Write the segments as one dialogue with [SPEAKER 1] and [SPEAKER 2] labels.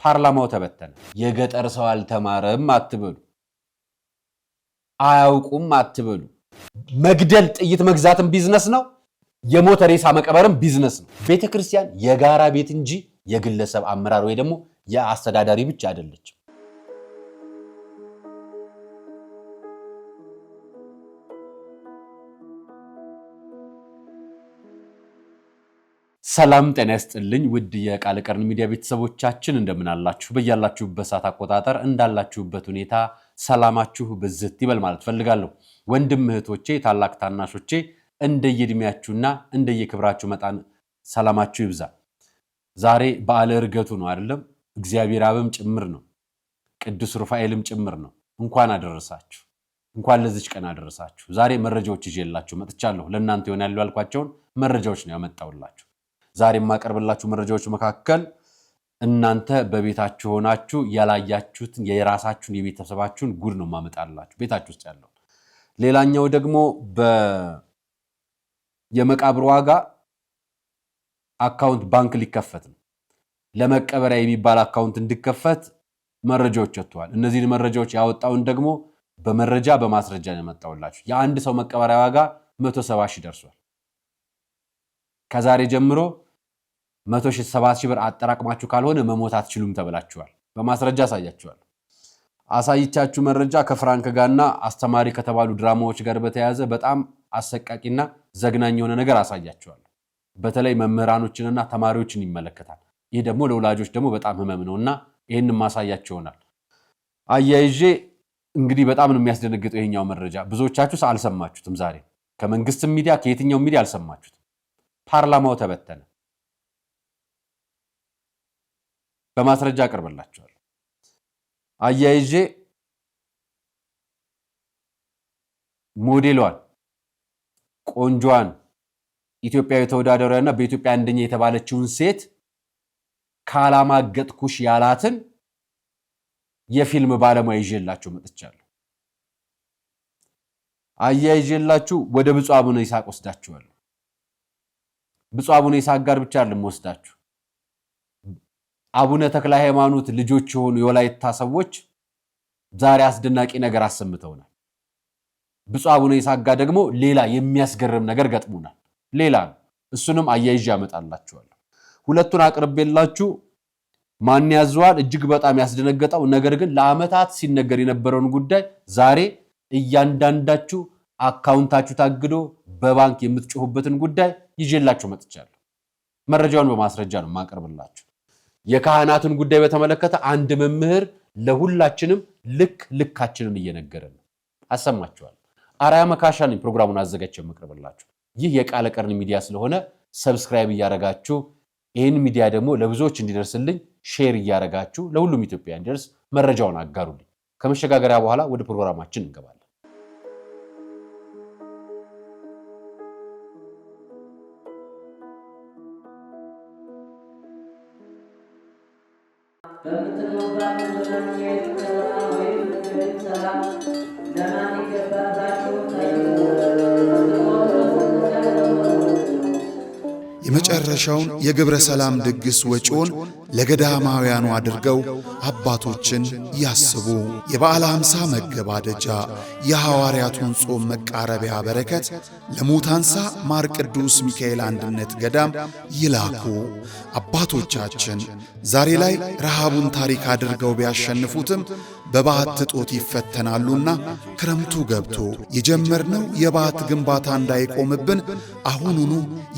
[SPEAKER 1] ፓርላማው ተበተነ። የገጠር ሰው አልተማረም አትበሉ፣ አያውቁም አትበሉ። መግደል ጥይት መግዛትም ቢዝነስ ነው፣ የሞተ ሬሳ መቀበርም ቢዝነስ ነው። ቤተክርስቲያን የጋራ ቤት እንጂ የግለሰብ አመራር ወይ ደግሞ የአስተዳዳሪ ብቻ አይደለችም። ሰላም ጤና ይስጥልኝ ውድ የቃል ቀርን ሚዲያ ቤተሰቦቻችን እንደምን አላችሁ? በያላችሁበት ሰዓት አቆጣጠር እንዳላችሁበት ሁኔታ ሰላማችሁ ብዝት ይበል ማለት ፈልጋለሁ። ወንድም እህቶቼ፣ ታላቅ ታናሾቼ እንደየእድሜያችሁና እንደየክብራችሁ መጣን ሰላማችሁ ይብዛ። ዛሬ በዓለ ዕርገቱ ነው አይደለም? እግዚአብሔር አብም ጭምር ነው፣ ቅዱስ ሩፋኤልም ጭምር ነው። እንኳን አደረሳችሁ፣ እንኳን ለዚች ቀን አደረሳችሁ። ዛሬ መረጃዎች ይዤላችሁ መጥቻለሁ። ለእናንተ ይሆናሉ ያልኳቸውን መረጃዎች ነው ያመጣሁላችሁ። ዛሬ ማቀርብላችሁ መረጃዎች መካከል እናንተ በቤታችሁ ሆናችሁ ያላያችሁትን የራሳችሁን የቤተሰባችሁን ጉድ ነው ማመጣላችሁ ቤታችሁ ውስጥ ያለው። ሌላኛው ደግሞ የመቃብር ዋጋ አካውንት ባንክ ሊከፈት ነው። ለመቀበሪያ የሚባል አካውንት እንዲከፈት መረጃዎች ወጥተዋል። እነዚህን መረጃዎች ያወጣውን ደግሞ በመረጃ በማስረጃ ነው ያመጣሁላችሁ። የአንድ ሰው መቀበሪያ ዋጋ 170 ሺህ ደርሷል። ከዛሬ ጀምሮ 170 ሺህ ብር አጠራቅማችሁ ካልሆነ መሞት አትችሉም ተብላችኋል። በማስረጃ አሳይቻችሁ መረጃ ከፍራንክ ጋርና አስተማሪ ከተባሉ ድራማዎች ጋር በተያያዘ በጣም አሰቃቂና ዘግናኝ የሆነ ነገር አሳያችኋለሁ። በተለይ መምህራኖችንና ተማሪዎችን ይመለከታል። ይህ ደግሞ ለወላጆች ደግሞ በጣም ህመም ነውና ይሄንን ማሳያችሁ ይሆናል። አያይዤ እንግዲህ በጣም ነው የሚያስደነግጠው ይሄኛው መረጃ። ብዙዎቻችሁ አልሰማችሁትም። ዛሬ ከመንግስት ሚዲያ ከየትኛው ሚዲያ አልሰማችሁትም። ፓርላማው ተበተነ። በማስረጃ አቀርብላችኋለሁ። አያይዤ ሞዴሏን ቆንጆዋን ኢትዮጵያዊ ተወዳዳሪና በኢትዮጵያ አንደኛ የተባለችውን ሴት ካላማገጥኩሽ ያላትን የፊልም ባለሙያ ይዤላችሁ መጥቻለሁ። አያይዤላችሁ ወደ ብፁዕ አቡነ ይስሐቅ ወስዳችኋለሁ። ብፁዕ አቡነ ይስሐቅ ጋር ብቻ አይደለም ወስዳችሁ አቡነ ተክለ ሃይማኖት ልጆች የሆኑ የወላይታ ሰዎች ዛሬ አስደናቂ ነገር አሰምተውናል። ብፁዕ አቡነ ይስሐቅ ጋር ደግሞ ሌላ የሚያስገርም ነገር ገጥሞናል። ሌላ እሱንም አያይዤ አመጣላችኋለሁ። ሁለቱን አቅርቤላችሁ ማን ያዘዋል እጅግ በጣም ያስደነገጠው ነገር ግን ለአመታት ሲነገር የነበረውን ጉዳይ ዛሬ እያንዳንዳችሁ አካውንታችሁ ታግዶ በባንክ የምትጮሁበትን ጉዳይ ይዤላችሁ መጥቻለሁ። መረጃውን በማስረጃ ነው ማቀርብላችሁ። የካህናትን ጉዳይ በተመለከተ አንድ መምህር ለሁላችንም ልካችንን እየነገረን ነው። አሰማችኋለሁ። አርያ መካሻ ነኝ ፕሮግራሙን አዘጋጅቼ ማቀርብላችሁ። ይህ የቃል ቀርን ሚዲያ ስለሆነ ሰብስክራይብ እያረጋችሁ ይህን ሚዲያ ደግሞ ለብዙዎች እንዲደርስልኝ ሼር እያረጋችሁ ለሁሉም ኢትዮጵያ እንዲደርስ መረጃውን አጋሩልኝ። ከመሸጋገሪያ በኋላ ወደ ፕሮግራማችን እንገባለን።
[SPEAKER 2] የመጨረሻውን የግብረ ሰላም ድግስ ወጪውን ለገዳማውያኑ አድርገው አባቶችን ያስቡ። የበዓለ ሃምሳ መገባደጃ የሐዋርያቱን ጾም መቃረቢያ በረከት ለሙታንሳ ማር ቅዱስ ሚካኤል አንድነት ገዳም ይላኩ። አባቶቻችን ዛሬ ላይ ረሃቡን ታሪክ አድርገው ቢያሸንፉትም በባት ጦት ይፈተናሉና ክረምቱ ገብቶ የጀመርነው የባት ግንባታ እንዳይቆምብን አሁኑኑ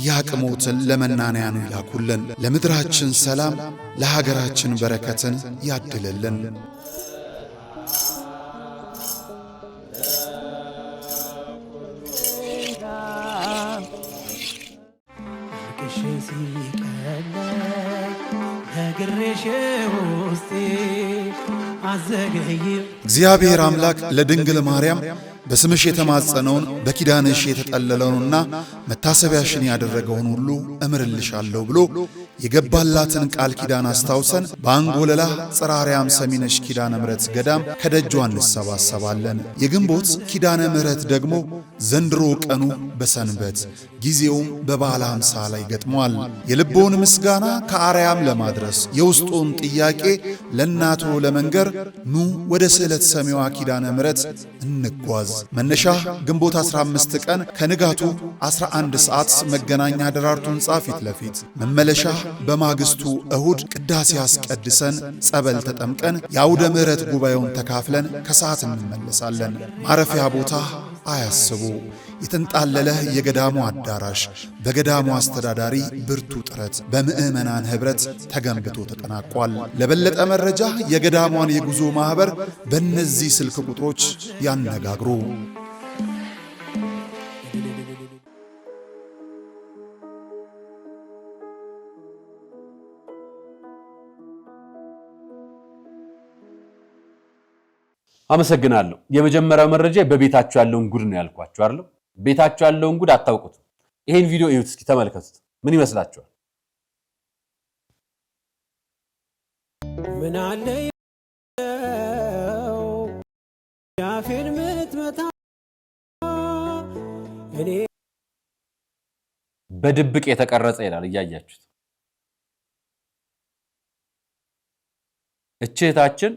[SPEAKER 2] ያቅሞትን ለመናንያኑ ይላኩልን። ለምድራችን ሰላም፣ ለሀገራችን በረከትን ያድልልን። እግዚአብሔር አምላክ ለድንግል ማርያም በስምሽ የተማጸነውን በኪዳንሽ የተጠለለውንና መታሰቢያሽን ያደረገውን ሁሉ እምርልሻለሁ ብሎ የገባላትን ቃል ኪዳን አስታውሰን በአንጎለላ ጽራሪያም ሰሚነሽ ኪዳነ ምሕረት ገዳም ከደጇ እንሰባሰባለን። የግንቦት ኪዳነ ምሕረት ደግሞ ዘንድሮ ቀኑ በሰንበት ጊዜውም በበዓለ ሃምሳ ላይ ገጥሟል። የልቦውን ምስጋና ከአርያም ለማድረስ የውስጡን ጥያቄ ለእናቶ ለመንገር ኑ ወደ ስዕለት ሰሚዋ ኪዳነ ምሕረት እንጓዝ። መነሻ ግንቦት 15 ቀን ከንጋቱ 11 ሰዓት መገናኛ ደራርቱ ሕንጻ ፊት ለፊት፣ መመለሻ በማግስቱ እሁድ ቅዳሴ አስቀድሰን ጸበል ተጠምቀን የአውደ ምሕረት ጉባኤውን ተካፍለን ከሰዓት እንመለሳለን። ማረፊያ ቦታ አያስቡ። የተንጣለለ የገዳሙ አዳራሽ በገዳሙ አስተዳዳሪ ብርቱ ጥረት በምዕመናን ኅብረት ተገንብቶ ተጠናቋል። ለበለጠ መረጃ የገዳሟን የጉዞ ማኅበር በእነዚህ ስልክ ቁጥሮች ያነጋግሩ።
[SPEAKER 1] አመሰግናለሁ። የመጀመሪያው መረጃ በቤታችሁ ያለውን ጉድ ነው ያልኳችሁ አይደል? ቤታችሁ ያለውን ጉድ አታውቁት። ይሄን ቪዲዮ እዩት እስኪ ተመልከቱት። ምን ይመስላችኋል?
[SPEAKER 3] ምን አለ ያፌን ምትመታ እኔ
[SPEAKER 1] በድብቅ የተቀረጸ ይላል እያያችሁት። እህታችን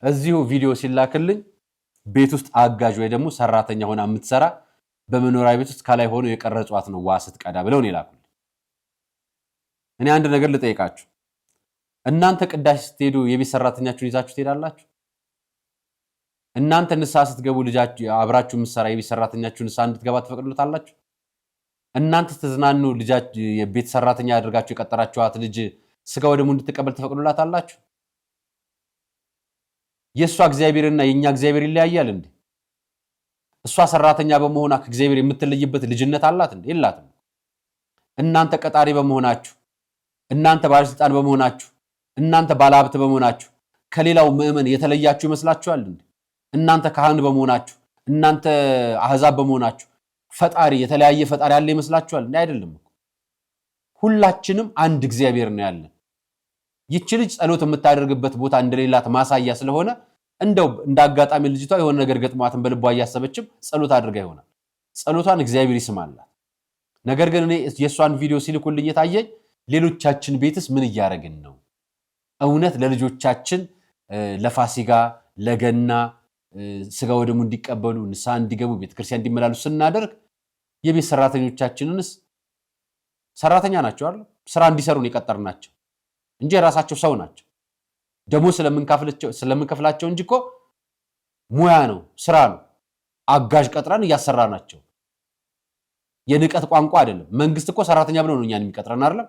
[SPEAKER 1] እዚሁ ቪዲዮ ሲላክልኝ ቤት ውስጥ አጋዥ ወይ ደግሞ ሰራተኛ ሆና የምትሰራ በመኖሪያ ቤት ውስጥ ከላይ ሆኖ የቀረጿት ነው ዋስት ቀዳ ብለው ነው ይላኩልኝ። እኔ አንድ ነገር ልጠይቃችሁ። እናንተ ቅዳሴ ስትሄዱ የቤት ሰራተኛችሁን ይዛችሁ ትሄዳላችሁ? እናንተ ንስሐ ስትገቡ ልጃችሁ አብራችሁ የምትሰራ የቤት ሰራተኛችሁን ንስሐ እንድትገባ ትፈቅዱላታላችሁ? እናንተ ስትዝናኑ ልጃችሁ የቤት ሰራተኛ አድርጋችሁ የቀጠራችኋት ልጅ ስጋ ወደሙ እንድትቀበል ትፈቅዱላታላችሁ? የሷ እግዚአብሔርና የኛ እግዚአብሔር ይለያያል እንዴ? እሷ ሰራተኛ በመሆኗ ከእግዚአብሔር የምትለይበት ልጅነት አላት እንዴ? የላትም። እናንተ ቀጣሪ በመሆናችሁ፣ እናንተ ባለስልጣን በመሆናችሁ፣ እናንተ ባለሀብት በመሆናችሁ ከሌላው ምዕመን የተለያችሁ ይመስላችኋል እንዴ? እናንተ ካህን በመሆናችሁ፣ እናንተ አህዛብ በመሆናችሁ ፈጣሪ የተለያየ ፈጣሪ ያለ ይመስላችኋል እንዴ? አይደለም። ሁላችንም አንድ እግዚአብሔር ነው ያለን። ይቺ ልጅ ጸሎት የምታደርግበት ቦታ እንደሌላት ማሳያ ስለሆነ እንደው እንዳጋጣሚ ልጅቷ የሆነ ነገር ገጥሟትን በልቧ እያሰበችም ጸሎት አድርጋ ይሆናል። ጸሎቷን እግዚአብሔር ይስማላት። ነገር ግን እኔ የሷን ቪዲዮ ሲልኩልኝ የታየኝ ሌሎቻችን ቤትስ ምን እያደረግን ነው? እውነት ለልጆቻችን ለፋሲጋ ለገና ስጋ ወደሙ እንዲቀበሉ ንስሐ እንዲገቡ ቤተክርስቲያን እንዲመላሉ ስናደርግ የቤት ሰራተኞቻችንንስ ሰራተኛ ናቸው አይደል? ስራ እንዲሰሩ ነው የቀጠርናቸው እንጂ የራሳቸው ሰው ናቸው። ደሞዝ ስለምንከፍላቸው እንጂ እኮ ሙያ ነው፣ ስራ ነው። አጋዥ ቀጥረን እያሰራናቸው የንቀት ቋንቋ አይደለም። መንግስት እኮ ሰራተኛ ብሎ ነው እኛን የሚቀጥረን አይደለም?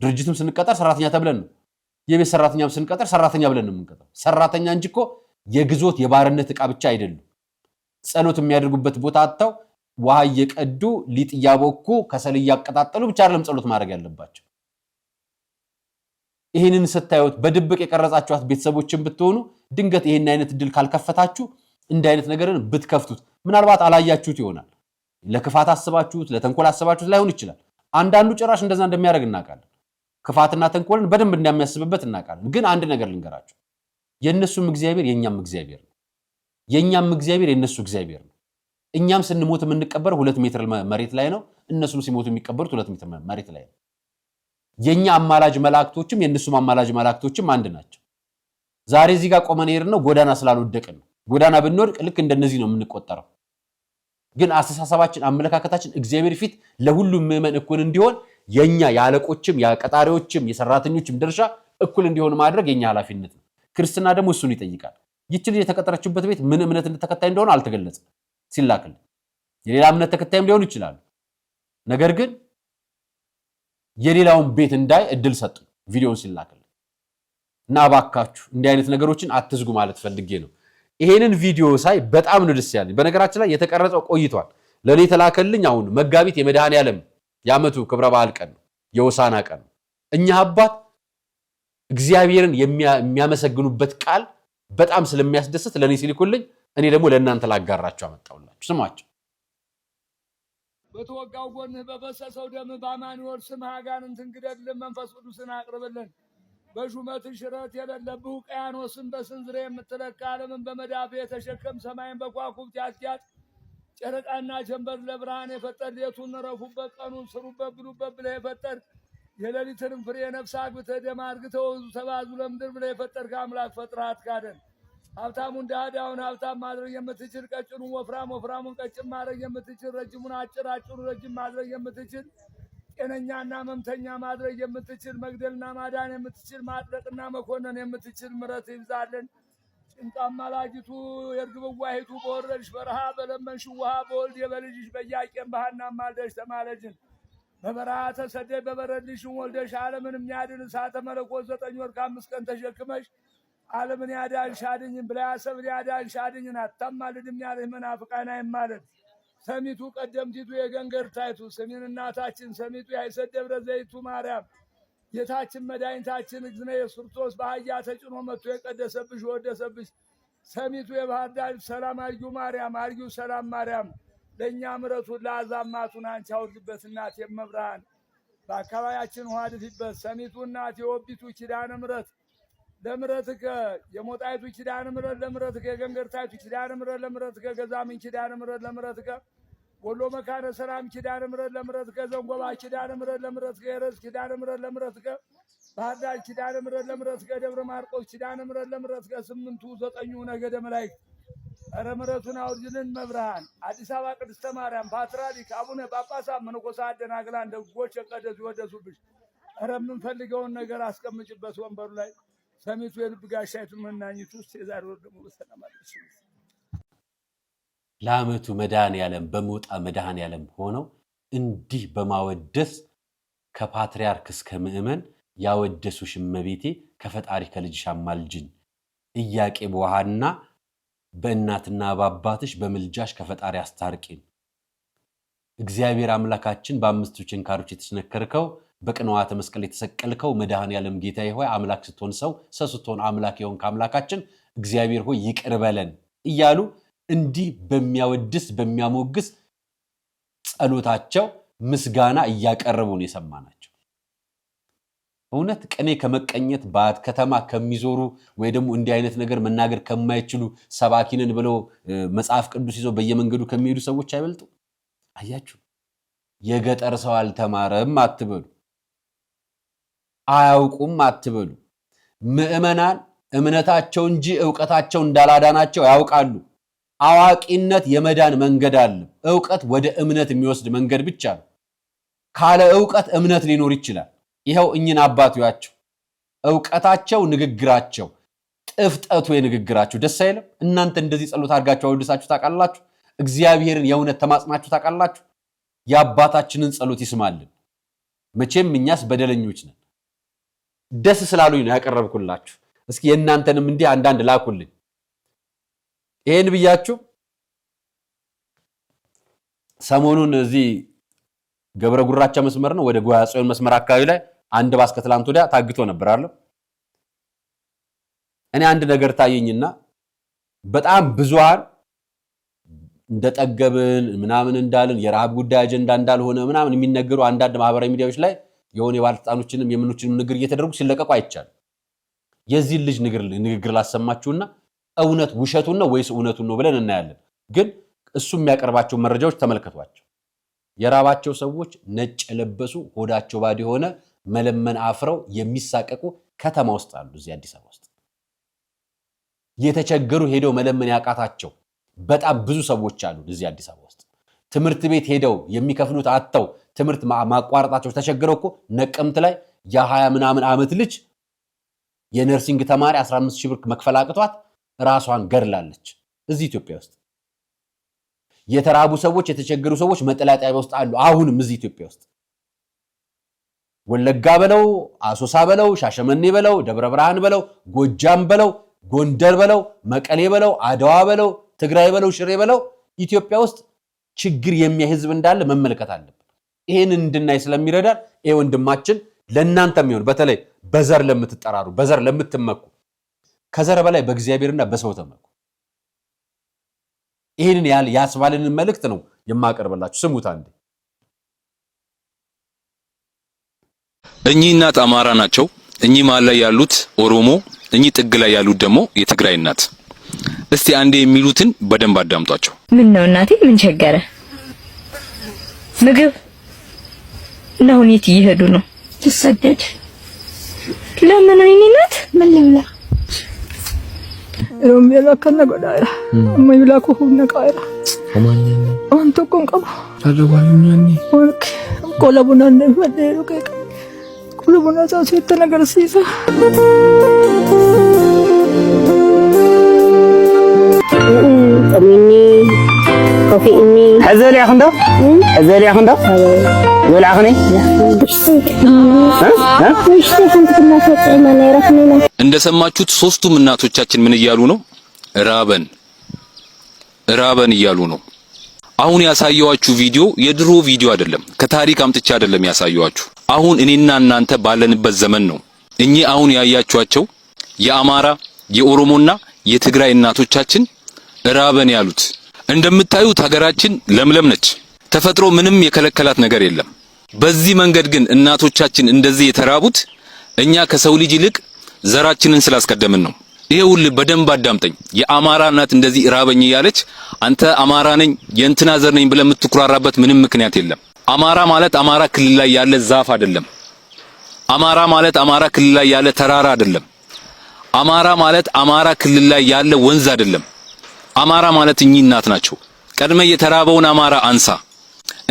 [SPEAKER 1] ድርጅትም ስንቀጠር ሰራተኛ ተብለን ነው። የቤት ሰራተኛም ስንቀጠር ሰራተኛ ብለን ነው የምንቀጠር። ሰራተኛ እንጂ እኮ የግዞት የባርነት ዕቃ ብቻ አይደሉም። ጸሎት የሚያደርጉበት ቦታ አጥተው ውሃ እየቀዱ ሊጥ እያቦኩ ከሰል እያቀጣጠሉ ብቻ አይደለም ጸሎት ማድረግ ያለባቸው። ይሄንን ስታዩት በድብቅ የቀረጻችኋት ቤተሰቦችን ብትሆኑ ድንገት ይሄን አይነት እድል ካልከፈታችሁ እንደ አይነት ነገርን ብትከፍቱት ምናልባት አላያችሁት ይሆናል። ለክፋት አስባችሁት ለተንኮል አስባችሁት ላይሆን ይችላል። አንዳንዱ ጭራሽ እንደዛ እንደሚያደርግ እናውቃለን። ክፋትና ተንኮልን በደንብ እንደሚያስብበት እናውቃለን። ግን አንድ ነገር ልንገራችሁ፣ የነሱም እግዚአብሔር የኛም እግዚአብሔር ነው። የኛም እግዚአብሔር የነሱ እግዚአብሔር ነው። እኛም ስንሞት የምንቀበረው 2 ሜትር መሬት ላይ ነው። እነሱም ሲሞቱ የሚቀበሩት 2 ሜትር መሬት ላይ ነው። የኛ አማላጅ መላእክቶችም የነሱም አማላጅ መላእክቶችም አንድ ናቸው። ዛሬ እዚህ ጋር ቆመን ሄድነው ጎዳና ስላልወደቅን ነው። ጎዳና ብንወድቅ ልክ እንደነዚህ ነው የምንቆጠረው። ግን አስተሳሰባችን አመለካከታችን እግዚአብሔር ፊት ለሁሉም ምዕመን እኩል እንዲሆን የኛ የአለቆችም የቀጣሪዎችም የሰራተኞችም ድርሻ እኩል እንዲሆን ማድረግ የኛ ኃላፊነት ነው። ክርስትና ደግሞ እሱን ይጠይቃል። ይቺ ልጅ የተቀጠረችበት ቤት ምን እምነት ተከታይ እንደሆነ አልተገለጸም ሲላክል። የሌላ እምነት ተከታይም ሊሆኑ ይችላሉ። ነገር ግን የሌላውን ቤት እንዳይ እድል ሰጡ ቪዲዮውን ሲላክል። እና እባካችሁ እንዲህ አይነት ነገሮችን አትዝጉ ማለት ፈልጌ ነው። ይሄንን ቪዲዮ ሳይ በጣም ነው ደስ ያለኝ። በነገራችን ላይ የተቀረጸው ቆይቷል። ለኔ ተላከልኝ አሁን መጋቢት የመድኃኔዓለም የዓመቱ ክብረ በዓል ቀን ነው፣ የሆሳዕና ቀን ነው። እኛ አባት እግዚአብሔርን የሚያመሰግኑበት ቃል በጣም ስለሚያስደስት ለኔ ሲልኩልኝ እኔ ደግሞ ለእናንተ ላጋራችሁ አመጣሁላችሁ። ስማችሁ።
[SPEAKER 4] በተወጋው ጎንህ በፈሰሰው ደም በአማኑኤል ስም አጋንንትን ግደልልን፣ መንፈስ ቅዱስን አቅርብልን። በሹመት ሽረት የሌለብህ ውቅያኖስን በስንዝር የምትለካ ዓለምን በመዳፍ የተሸከም ሰማይን በከዋክብት ያስያዝ ጨረቃና ጀንበር ለብርሃን የፈጠር ሌቱን ረፉበት ቀኑን ስሩበት ብሉበት ብለህ የፈጠር የሌሊትንም ፍሬ ነፍስ አግብተህ ደም አርግተህ ወዙ ተባዙ ለምድር ብለህ የፈጠርክ አምላክ ፈጥረህ አትካደን። ሀብታሙን ድሃ ድሃውን ሀብታም ማድረግ የምትችል ቀጭኑን ወፍራሙን ቀጭን ማድረግ የምትችል ረጅሙን አጭር አጭሩን ረጅም ማድረግ የምትችል ጤነኛና መምተኛ ማድረግ የምትችል መግደልና ማዳን የምትችል ማጥረቅና መኮነን የምትችል ምሕረት ይብዛልን። ጭንቃማ ላጅቱ የርግብዋሂቱ በወረድሽ በረሃ በለመንሽ ውሃ በወልድ የበልጅሽ በኢያቄም በሐናም ማልደሽ ተማለጅን። በበረሃ ተሰደይ በበረድሽን ወልደሽ ዓለምን የሚያድን እሳተ መለኮት 9 ወር ከ5 ቀን ተሸክመሽ ዓለምን ያዳንሽ አድኝን ብላ ያሰብን ያዳንሽ አድኝን አታማልድም ያለህ መናፍቃን አይማለድ። ሰሚቱ ቀደምቲቱ የገንገርታይቱ ሰሜን እናታችን ሰሚቱ ያይሰድ ደብረ ዘይቱ ማርያም ጌታችን መድኃኒታችን እግዝነ ኢየሱስ ክርስቶስ በአህያ ተጭኖ መጥቶ የቀደሰብሽ ወደሰብሽ ሰሚቱ የባህር ዳር ሰላም አርጊው ማርያም አርጊው ሰላም ማርያም ለእኛ ምሕረቱን ለአዛማቱን አንቺ አውርድበት እናቴ መብርሃን በአካባቢያችን ውሃ ድፊበት። ሰሚቱ እናቴ የወቢቱ ኪዳነ ምሕረት ለምሕረትከ የሞጣይቱ ኪዳነ ምሕረት ለምሕረትከ የገንገርታይቱ ኪዳነ ምሕረት ለምሕረትከ ገዛምን ኪዳነ ምሕረት ለምሕረትከ ወሎ መካነ ሰላም ኪዳነ ምሕረት ለምሕረትከ ዘንጎባ ኪዳነ ምሕረት ለምሕረትከ የረስ ኪዳነ ምሕረት ለምሕረትከ ባህር ዳር ኪዳነ ምሕረት ለምሕረትከ ደብረ ማርቆስ ኪዳነ ምሕረት ለምሕረትከ 8ቱ 9ኙ ነገደ መላእክት ኧረ ምሕረቱን አውርድልን መብርሃን። አዲስ አበባ ቅድስተ ማርያም ፓትርያርክ አቡነ ጳጳሳት መነኮሳት ደናግላን ደጎች የቀደሱ ይወደሱብሽ። ኧረ የምንፈልገውን ነገር አስቀምጭበት ወንበሩ ላይ ሰሚቱ የልብ ጋሻይቱ መናኝቱ ውስጥ የዛሬ ወር ደግሞ በሰላም አለች።
[SPEAKER 1] ለዓመቱ መድኃኔዓለም በሞጣ መድኃኔዓለም ሆነው እንዲህ በማወደስ ከፓትርያርክ እስከ ምእመን ያወደሱሽ እመቤቴ ከፈጣሪ ከልጅሽ አማልጅን ኢያቄም ወሐና በእናትና በአባትሽ በምልጃሽ ከፈጣሪ አስታርቂን። እግዚአብሔር አምላካችን በአምስቱ ችንካሮች የተቸነከርከው በቅንዋተ መስቀል የተሰቀልከው መድኃኔዓለም ጌታዬ ሆይ አምላክ ስትሆን ሰው ስትሆን አምላክ የሆንክ አምላካችን እግዚአብሔር ሆይ ይቅር በለን እያሉ እንዲህ በሚያወድስ በሚያሞግስ ጸሎታቸው ምስጋና እያቀረቡ ነው የሰማናቸው። እውነት ቅኔ ከመቀኘት ባት ከተማ ከሚዞሩ ወይ ደግሞ እንዲህ አይነት ነገር መናገር ከማይችሉ ሰባኪንን ብለው መጽሐፍ ቅዱስ ይዘው በየመንገዱ ከሚሄዱ ሰዎች አይበልጡ? አያችሁ፣ የገጠር ሰው አልተማረም አትበሉ፣ አያውቁም አትበሉ። ምእመናን እምነታቸው እንጂ ዕውቀታቸው እንዳላዳናቸው ያውቃሉ። አዋቂነት የመዳን መንገድ አለ። ዕውቀት ወደ እምነት የሚወስድ መንገድ ብቻ ነው። ካለ ዕውቀት እምነት ሊኖር ይችላል። ይሄው እኝን አባቱያቸው ዕውቀታቸው ንግግራቸው ጥፍጠቱ የንግግራቸው ደስ አይልም። እናንተ እንደዚህ ጸሎት አድርጋችሁ አውድሳችሁ ታውቃላችሁ? እግዚአብሔርን የእውነት ተማጽናችሁ ታውቃላችሁ? የአባታችንን ጸሎት ይስማልን። መቼም እኛስ በደለኞች ነን። ደስ ስላሉኝ ነው ያቀረብኩላችሁ። እስኪ የእናንተንም እንዲህ አንዳንድ ላኩልኝ። ይሄን ብያችሁ ሰሞኑን እዚህ ገብረ ጉራቻ መስመር ነው ወደ ጎያ ጽዮን መስመር አካባቢ ላይ አንድ ባስ ከትላንት ወዲያ ታግቶ ነበር አይደል? እኔ አንድ ነገር ታየኝና በጣም ብዙሃን እንደጠገብን ምናምን እንዳልን የረሃብ ጉዳይ አጀንዳ እንዳልሆነ ምናምን የሚነገሩ አንዳንድ ማህበራዊ ሚዲያዎች ላይ የሆነ የባለስልጣኖችንም የምኖችንም ንግር እየተደረጉ ሲለቀቁ አይቻል። የዚህ ልጅ ንግግር ላሰማችሁና እውነት ውሸቱን ነው ወይስ እውነቱን ነው ብለን እናያለን። ግን እሱ የሚያቀርባቸው መረጃዎች ተመልከቷቸው። የራባቸው ሰዎች ነጭ የለበሱ ሆዳቸው ባዶ የሆነ መለመን አፍረው የሚሳቀቁ ከተማ ውስጥ አሉ። እዚህ አዲስ አበባ ውስጥ የተቸገሩ ሄደው መለመን ያቃታቸው በጣም ብዙ ሰዎች አሉ። እዚህ አዲስ አበባ ውስጥ ትምህርት ቤት ሄደው የሚከፍሉት አጥተው ትምህርት ማቋረጣቸው ተቸግረው እኮ ነቀምት ላይ የ20 ምናምን ዓመት ልጅ የነርሲንግ ተማሪ 15000 ብር መክፈል አቅቷት ራሷን ገድላለች። እዚህ ኢትዮጵያ ውስጥ የተራቡ ሰዎች የተቸገሩ ሰዎች መጠለያ ጣቢያ ውስጥ አሉ። አሁንም እዚህ ኢትዮጵያ ውስጥ ወለጋ በለው አሶሳ በለው ሻሸመኔ በለው ደብረ ብርሃን በለው ጎጃም በለው ጎንደር በለው መቀሌ በለው አድዋ በለው ትግራይ በለው ሽሬ በለው ኢትዮጵያ ውስጥ ችግር የሚያይ ህዝብ እንዳለ መመልከት አለብን። ይሄን እንድናይ ስለሚረዳን ይሄ ወንድማችን ለእናንተም ይሁን በተለይ በዘር ለምትጠራሩ በዘር ለምትመኩ ከዘር በላይ በእግዚአብሔርና በሰው ተመኩ። ይሄንን ያስባልን መልእክት ነው የማቀርብላችሁ። ስሙት አንዴ።
[SPEAKER 5] እኚህ እናት አማራ ናቸው። እኚህ መሀል ላይ ያሉት ኦሮሞ፣ እኚህ ጥግ ላይ ያሉት ደግሞ የትግራይ እናት። እስቲ አንዴ የሚሉትን በደንብ አዳምጧቸው።
[SPEAKER 6] ምን ነው እናቴ ምን ቸገረ? ምግብ ለሁን የት እየሄዱ ነው? ትሰደድ ለምን አይነት ምን ልብላ
[SPEAKER 7] ሮምቤላ ከነጎዳራ ማይብላኩ ሁነ ቃራ ወማኒ አንተ ቆንቀው አለዋኛኒ ወርክ ቆለቡና እንደፈደሩ ከቀ ቆለቡና ታሱ የተነገረ ሲሳ
[SPEAKER 8] أميني كوفي إني حزالي يا خندق حزالي يا خندق ولا عخني
[SPEAKER 5] እንደሰማችሁት ሶስቱም እናቶቻችን ምን እያሉ ነው? ራበን እያሉ ነው። አሁን ያሳየዋችሁ ቪዲዮ የድሮ ቪዲዮ አይደለም፣ ከታሪክ አምጥቼ አይደለም ያሳየዋችሁ። አሁን እኔና እናንተ ባለንበት ዘመን ነው። እኚህ አሁን ያያችኋቸው የአማራ የኦሮሞና የትግራይ እናቶቻችን ራበን ያሉት። እንደምታዩት ሀገራችን ለምለም ነች። ተፈጥሮ ምንም የከለከላት ነገር የለም። በዚህ መንገድ ግን እናቶቻችን እንደዚህ የተራቡት እኛ ከሰው ልጅ ይልቅ ዘራችንን ስላስቀደምን ነው። ይሄ ሁሉ በደንብ አዳምጠኝ። የአማራ እናት እንደዚህ ራበኝ ያለች አንተ አማራ ነኝ የእንትና ዘር ነኝ ብለህ የምትኩራራበት ምንም ምክንያት የለም። አማራ ማለት አማራ ክልል ላይ ያለ ዛፍ አይደለም። አማራ ማለት አማራ ክልል ላይ ያለ ተራራ አይደለም። አማራ ማለት አማራ ክልል ላይ ያለ ወንዝ አይደለም። አማራ ማለት እኚህ እናት ናቸው። ቀድመ የተራበውን አማራ አንሳ።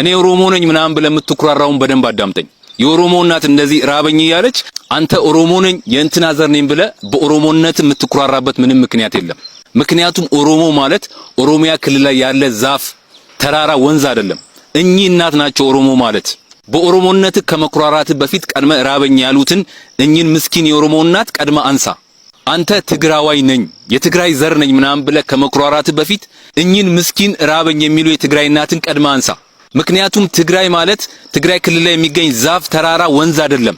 [SPEAKER 5] እኔ ኦሮሞ ነኝ ምናምን ብለህ የምትኩራራውን በደንብ አዳምጠኝ። የኦሮሞ እናት እንደዚህ ራበኝ ያለች አንተ ኦሮሞ ነኝ የእንትና ዘር ነኝ ብለህ በኦሮሞነት የምትኩራራበት ምንም ምክንያት የለም። ምክንያቱም ኦሮሞ ማለት ኦሮሚያ ክልል ላይ ያለ ዛፍ፣ ተራራ፣ ወንዝ አይደለም። እኚህ እናት ናቸው ኦሮሞ ማለት። በኦሮሞነት ከመኩራራት በፊት ቀድመ ራበኝ ያሉትን እኚህን ምስኪን የኦሮሞ እናት ቀድመ አንሳ። አንተ ትግራዋይ ነኝ የትግራይ ዘር ነኝ ምናምን ብለህ ከመኩራራት በፊት እኚህን ምስኪን ራበኝ የሚሉ የትግራይ እናትን ቀድመ አንሳ። ምክንያቱም ትግራይ ማለት ትግራይ ክልል ላይ የሚገኝ ዛፍ፣ ተራራ፣ ወንዝ አይደለም።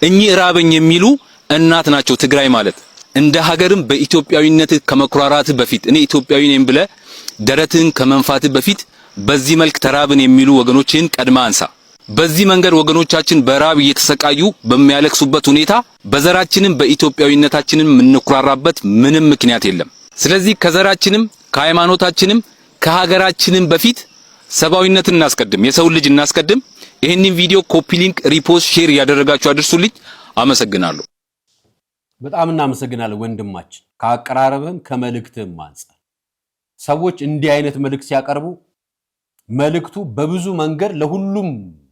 [SPEAKER 5] እኚህ ራበኝ የሚሉ እናት ናቸው ትግራይ ማለት። እንደ ሀገርም በኢትዮጵያዊነት ከመኩራራት በፊት እኔ ኢትዮጵያዊ ነኝ ብለህ ደረትህን ከመንፋት በፊት በዚህ መልክ ተራብን የሚሉ ወገኖችን ቀድመ አንሳ። በዚህ መንገድ ወገኖቻችን በራብ እየተሰቃዩ በሚያለቅሱበት ሁኔታ በዘራችንም በኢትዮጵያዊነታችንም የምንኩራራበት ምንም ምክንያት የለም። ስለዚህ ከዘራችንም ከሃይማኖታችንም ከሀገራችንም በፊት ሰብአዊነትን እናስቀድም፣ የሰው ልጅ እናስቀድም። ይሄንን ቪዲዮ ኮፒ ሊንክ፣ ሪፖስት፣ ሼር ያደረጋችሁ አድርሱልኝ። አመሰግናለሁ።
[SPEAKER 1] በጣም እናመሰግናለን ወንድማችን፣ ከአቀራረብህም ከመልእክትህም አንፃር። ሰዎች እንዲህ አይነት መልእክት ሲያቀርቡ መልእክቱ በብዙ መንገድ ለሁሉም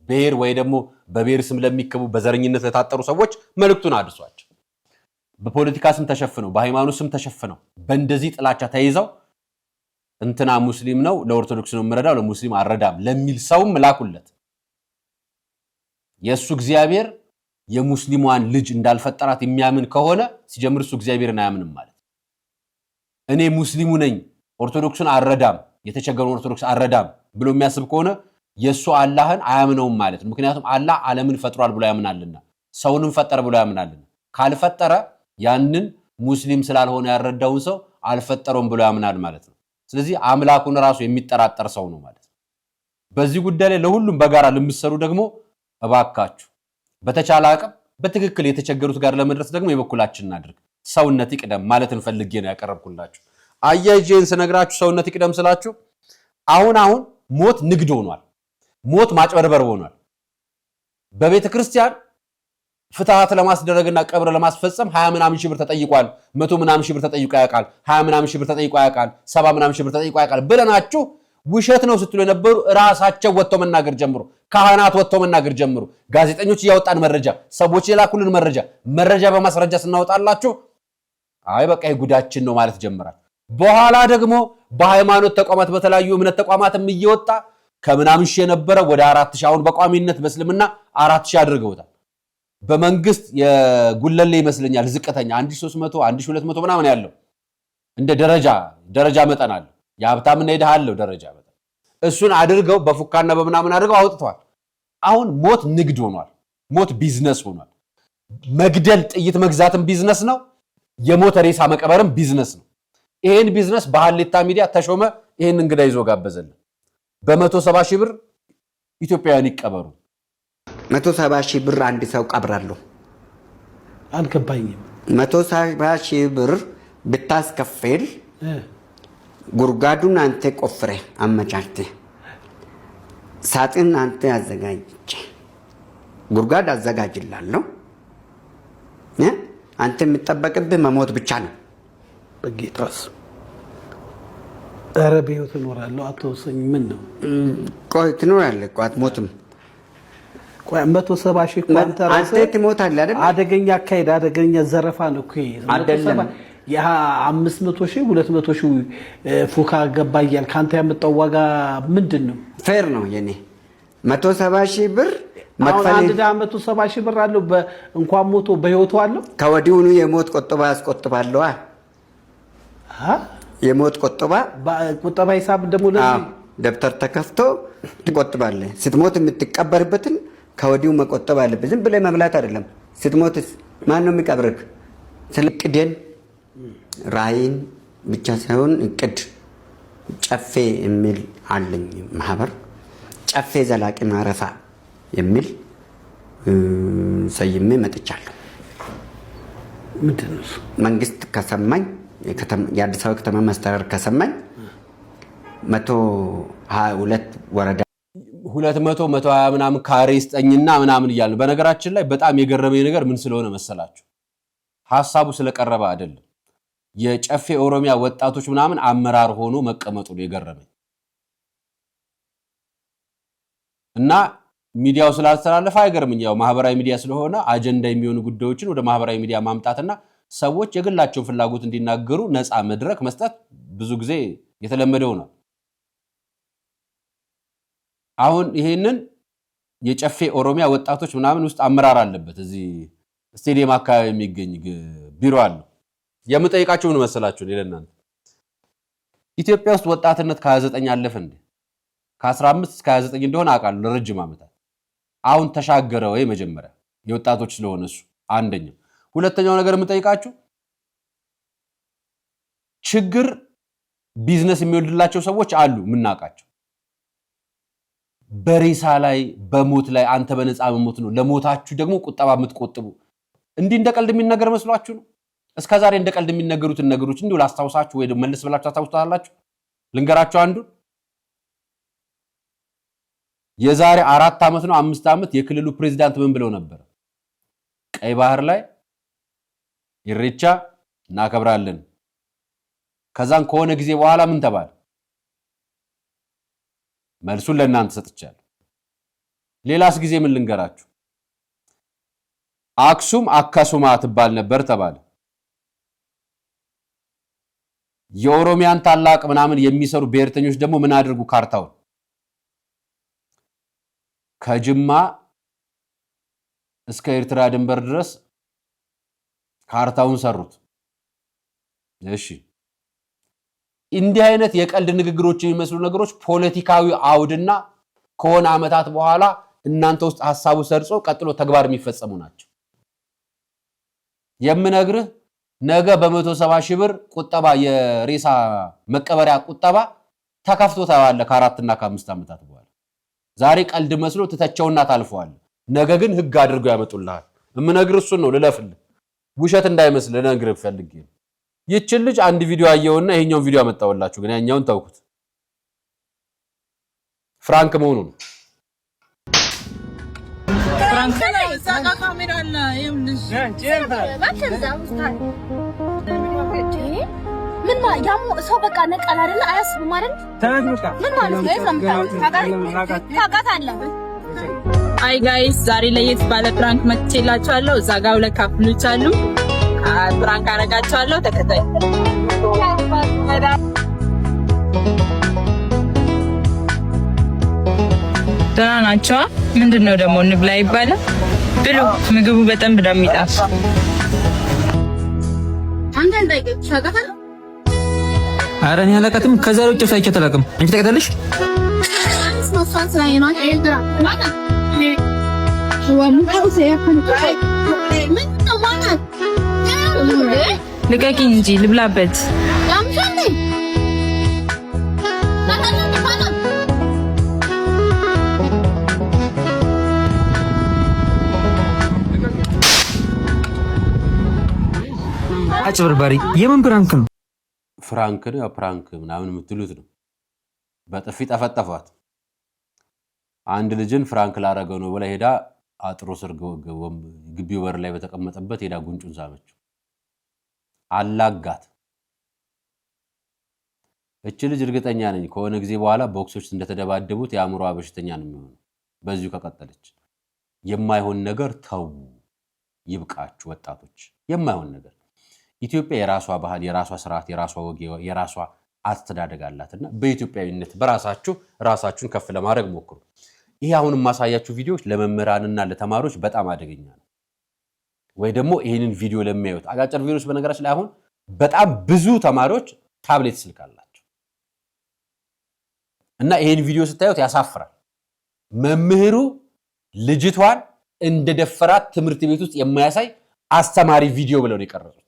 [SPEAKER 1] ብሔር ወይ ደግሞ በብሔር ስም ለሚከቡ በዘረኝነት ለታጠሩ ሰዎች መልእክቱን አድርሷቸው። በፖለቲካ ስም ተሸፍነው በሃይማኖት ስም ተሸፍነው በእንደዚህ ጥላቻ ተይዘው እንትና ሙስሊም ነው ለኦርቶዶክስ ነው የምረዳው ለሙስሊም አረዳም ለሚል ሰውም ላኩለት። የሱ እግዚአብሔር የሙስሊሟን ልጅ እንዳልፈጠራት የሚያምን ከሆነ ሲጀምር እሱ እግዚአብሔርን አያምንም ማለት። እኔ ሙስሊሙ ነኝ ኦርቶዶክስን አረዳም የተቸገረው ኦርቶዶክስ አረዳም ብሎ የሚያስብ ከሆነ የሱ አላህን አያምነውም ማለት ነው። ምክንያቱም አላህ ዓለምን ፈጥሯል ብሎ ያምናልና ሰውንም ፈጠረ ብሎ ያምናልና ካልፈጠረ ያንን ሙስሊም ስላልሆነ ያረዳውን ሰው አልፈጠረውም ብሎ ያምናል ማለት ነው። ስለዚህ አምላኩን ራሱ የሚጠራጠር ሰው ነው ማለት ነው። በዚህ ጉዳይ ላይ ለሁሉም በጋራ ለምትሰሩ ደግሞ እባካችሁ በተቻለ አቅም በትክክል የተቸገሩት ጋር ለመድረስ ደግሞ የበኩላችንን እናድርግ። ሰውነት ይቅደም ማለት እንፈልጌ ነው ያቀረብኩላችሁ። አያይጄን ስነግራችሁ ሰውነት ይቅደም ስላችሁ አሁን ሞት ንግድ ሆኗል። ሞት ማጭበርበር ሆኗል። በቤተ ክርስቲያን ፍትሃት ለማስደረግና ቀብር ለማስፈጸም 20 ምናምን ሺህ ብር ተጠይቋል፣ 100 ምናምን ሺህ ብር ተጠይቆ ያውቃል፣ 20 ምናምን ሺህ ብር ተጠይቆ ያውቃል፣ 70 ምናምን ሺህ ብር ተጠይቆ ያውቃል ብለናችሁ ውሸት ነው ስትሉ የነበሩ ራሳቸው ወጥተው መናገር ጀምሩ። ካህናት ወጥተው መናገር ጀምሩ። ጋዜጠኞች ያወጣን መረጃ፣ ሰዎች የላኩልን መረጃ በማስረጃ ስናወጣላችሁ አይ በቃ ጉዳችን ነው ማለት ጀምራል። በኋላ ደግሞ በሃይማኖት ተቋማት በተለያዩ እምነት ተቋማትም እየወጣ ከምናምን ሺህ የነበረ ወደ 4000 አሁን በቋሚነት በእስልምና 4000 አድርገውታል። በመንግስት የጉለሌ ይመስለኛል ዝቅተኛ 1300 1200 ምናምን ያለው እንደ ደረጃ መጠን አለ። የሀብታምና የደሃ አለው ደረጃ መጠን። እሱን አድርገው በፉካና በምናምን አድርገው አውጥተዋል። አሁን ሞት ንግድ ሆኗል። ሞት ቢዝነስ ሆኗል። መግደል ጥይት መግዛትም ቢዝነስ ነው። የሞት ሬሳ መቀበርም ቢዝነስ ነው። ይሄን ቢዝነስ በሐሌታ ሚዲያ ተሾመ ይሄን እንግዳ ይዞ ጋበዘልን። በ170 ሺህ ብር ኢትዮጵያውያን ይቀበሩ።
[SPEAKER 9] 170 ሺህ ብር አንድ ሰው ቀብራለሁ።
[SPEAKER 3] አልገባኝም።
[SPEAKER 9] 170 ሺህ ብር ብታስከፍል ጉርጓዱን አንተ ቆፍረ አመቻችተ ሳጥን አንተ አዘጋጅ ጉርጓድ አዘጋጅላለሁ። አንተ የምትጠበቅብህ መሞት ብቻ ነው።
[SPEAKER 3] በጌታስ ኧረ በሕይወት እኖራለሁ አትወሰኝ። ምን ነው
[SPEAKER 9] ቆይ ትኖራለህ እኮ አትሞትም።
[SPEAKER 3] ቆይ 170 ሺህ እኮ አንተ ራስህ
[SPEAKER 9] ትሞታለህ አይደል?
[SPEAKER 3] አደገኛ አካሄድ አደገኛ ዘረፋ ነው እኮ
[SPEAKER 9] አይደለም።
[SPEAKER 3] ያ 500 ሺህ 200 ሺህ ፉካ ገባ እያልክ አንተ ያመጣው ዋጋ ምንድን ነው?
[SPEAKER 9] ፌር ነው የኔ 170 ሺህ ብር
[SPEAKER 3] መክፈል። አንድ ዳ 170 ሺህ ብር አለው እንኳን ሞቶ በሕይወቱ አለው።
[SPEAKER 9] ከወዲሁኑ የሞት ቆጠባ ያስቆጥባለሁ። የሞት ቁጠባ
[SPEAKER 3] ሂሳብ ደግሞ ለዚህ
[SPEAKER 9] ደብተር ተከፍቶ ትቆጥባለህ። ስትሞት የምትቀበርበትን ከወዲሁ መቆጠብ አለብህ። ዝም ብለህ መብላት አይደለም። ስትሞትስ ማን ነው የሚቀብርህ? ስለ እቅድን ራዕይን ብቻ ሳይሆን እቅድ ጨፌ የሚል አለኝ ማህበር ጨፌ ዘላቂ ማረፋ የሚል ሰይሜ መጥቻለሁ።
[SPEAKER 3] ምንድን ነው
[SPEAKER 9] መንግስት ከሰማኝ የአዲስ አበባ ከተማ መስተዳድር ከሰማኝ 122 ወረዳ
[SPEAKER 1] 200 120 ምናምን ካሬ ስጠኝና ምናምን እያልን በነገራችን ላይ በጣም የገረመኝ ነገር ምን ስለሆነ መሰላችሁ? ሐሳቡ ስለቀረበ አይደለም። የጨፌ ኦሮሚያ ወጣቶች ምናምን አመራር ሆኖ መቀመጡ ነው የገረመኝ። እና ሚዲያው ስላልተላለፈ አይገርምኝ። ያው ማህበራዊ ሚዲያ ስለሆነ አጀንዳ የሚሆኑ ጉዳዮችን ወደ ማህበራዊ ሚዲያ ማምጣትና ሰዎች የግላቸውን ፍላጎት እንዲናገሩ ነፃ መድረክ መስጠት ብዙ ጊዜ የተለመደው ነው። አሁን ይሄንን የጨፌ ኦሮሚያ ወጣቶች ምናምን ውስጥ አመራር አለበት። እዚህ ስቴዲየም አካባቢ የሚገኝ ቢሮ አለ። የምጠይቃችሁ ምን መሰላችሁ? ለእናንተ ኢትዮጵያ ውስጥ ወጣትነት ከ29 አለፈ እንዴ? ከ15 እስከ 29 እንደሆነ አውቃለሁ ለረጅም ዓመታት። አሁን ተሻገረ ወይ? መጀመሪያ የወጣቶች ስለሆነ እሱ አንደኛው። ሁለተኛው ነገር የምጠይቃችሁ ችግር ቢዝነስ የሚወልድላቸው ሰዎች አሉ ምናቃቸው። በሬሳ ላይ በሞት ላይ አንተ በነፃ መሞት ነው። ለሞታችሁ ደግሞ ቁጠባ የምትቆጥቡ እንዲህ እንደቀልድ የሚነገር መስሏችሁ ነው? እስከዛሬ እንደቀልድ የሚነገሩትን ነገሮች እንዲሁ ላስታውሳችሁ ወይ መልስ ብላችሁ ታስታውሳላችሁ? ልንገራችሁ አንዱ የዛሬ 4 ዓመት ነው 5 ዓመት የክልሉ ፕሬዝዳንት ምን ብለው ነበር? ቀይ ባህር ላይ ኢሬቻ እናከብራለን። ከዛን ከሆነ ጊዜ በኋላ ምን ተባለ? መልሱን ለእናንተ ሰጥቻለሁ። ሌላስ ጊዜ ምን ልንገራችሁ? አክሱም አካሱማ ትባል ነበር ተባለ። የኦሮሚያን ታላቅ ምናምን የሚሰሩ ብሔርተኞች ደግሞ ምን አድርጉ? ካርታውን ከጅማ እስከ ኤርትራ ድንበር ድረስ ካርታውን ሰሩት። እሺ እንዲህ አይነት የቀልድ ንግግሮች የሚመስሉ ነገሮች ፖለቲካዊ አውድና ከሆነ ዓመታት በኋላ እናንተ ውስጥ ሐሳቡ ሰርጾ ቀጥሎ ተግባር የሚፈጸሙ ናቸው። የምነግርህ ነገ በ170 ሺህ ብር ቁጠባ የሬሳ መቀበሪያ ቁጠባ ተከፍቶ ታያለ ከ4 እና ከ5 ዓመታት በኋላ። ዛሬ ቀልድ መስሎ ተተቸውና ታልፈዋል። ነገ ግን ህግ አድርገው ያመጡልሃል። የምነግርህ እሱን ነው ልለፍልህ። ውሸት እንዳይመስል ልነግርህ ፈልጌ ነው። ይህችን ልጅ አንድ ቪዲዮ አየውና ይሄኛውን ቪዲዮ አመጣውላችሁ፣ ግን ያኛውን ተውኩት። ፍራንክ መሆኑ ነው።
[SPEAKER 10] ፍራንክ ላይ ዛጋ ካሜራ አለ። ይኸውልሽ ምን ማለት ያሙ ሰው በቃ ነቃል አይደለ? አያስብም አይደል? ምን ማለት ነው? ታውቃታለህ? አይ ጋይስ ዛሬ ለየት ባለ ፍራንክ መጥቼላችኋለሁ። እዛ ጋር 2 ካፕሎች አሉ። ፍራንክ አረጋችኋለሁ። ተከታይ ደህና ናቸው። ምንድነው ደግሞ እንብላ ይባላል? ብሉ። ምግቡ በጣም እንደሚጣፍ አንተ እንዳይገጭ ታውቃለህ?
[SPEAKER 11] ኧረ እኔ አላውቃትም። ከዛሬ ውጭ ሳይቻት አላውቅም። አንቺ ታውቃታለሽ?
[SPEAKER 10] ልቀቂኝ እንጂ ልብላበት።
[SPEAKER 11] አጭበርባሪ የምን ፕራንክ ነው?
[SPEAKER 1] ፍራንክ ነው ያው ፕራንክ ምናምን የምትሉት ነው። በጥፊ ጠፈጠፏት። አንድ ልጅን ፍራንክ ላረገው ነው ብላ ሄዳ አጥሮ ስር ግቢው በር ላይ በተቀመጠበት ሄዳ ጉንጩን ሳመችው። አላጋት። እቺ ልጅ እርግጠኛ ነኝ ከሆነ ጊዜ በኋላ ቦክሶች እንደተደባደቡት የአእምሮ በሽተኛ ነው የሚሆነው በዚሁ ከቀጠለች። የማይሆን ነገር ተው፣ ይብቃችሁ ወጣቶች። የማይሆን ነገር ኢትዮጵያ የራሷ ባህል፣ የራሷ ስርዓት፣ የራሷ ወግ፣ የራሷ አስተዳደግ አላትና በኢትዮጵያዊነት በራሳችሁ ራሳችሁን ከፍ ለማድረግ ሞክሩ። ይሄ አሁንም ማሳያችሁ ቪዲዮዎች ለመምህራንና ለተማሪዎች በጣም አደገኛ ነው። ወይ ደግሞ ይሄንን ቪዲዮ ለሚያዩት አጫጭር ቪዲዮዎች በነገራችን ላይ አሁን በጣም ብዙ ተማሪዎች ታብሌት ስልክ አላቸው እና ይሄን ቪዲዮ ስታዩት ያሳፍራል። መምህሩ ልጅቷን እንደደፈራት ትምህርት ቤት ውስጥ የማያሳይ አስተማሪ ቪዲዮ ብለው ነው የቀረጹት።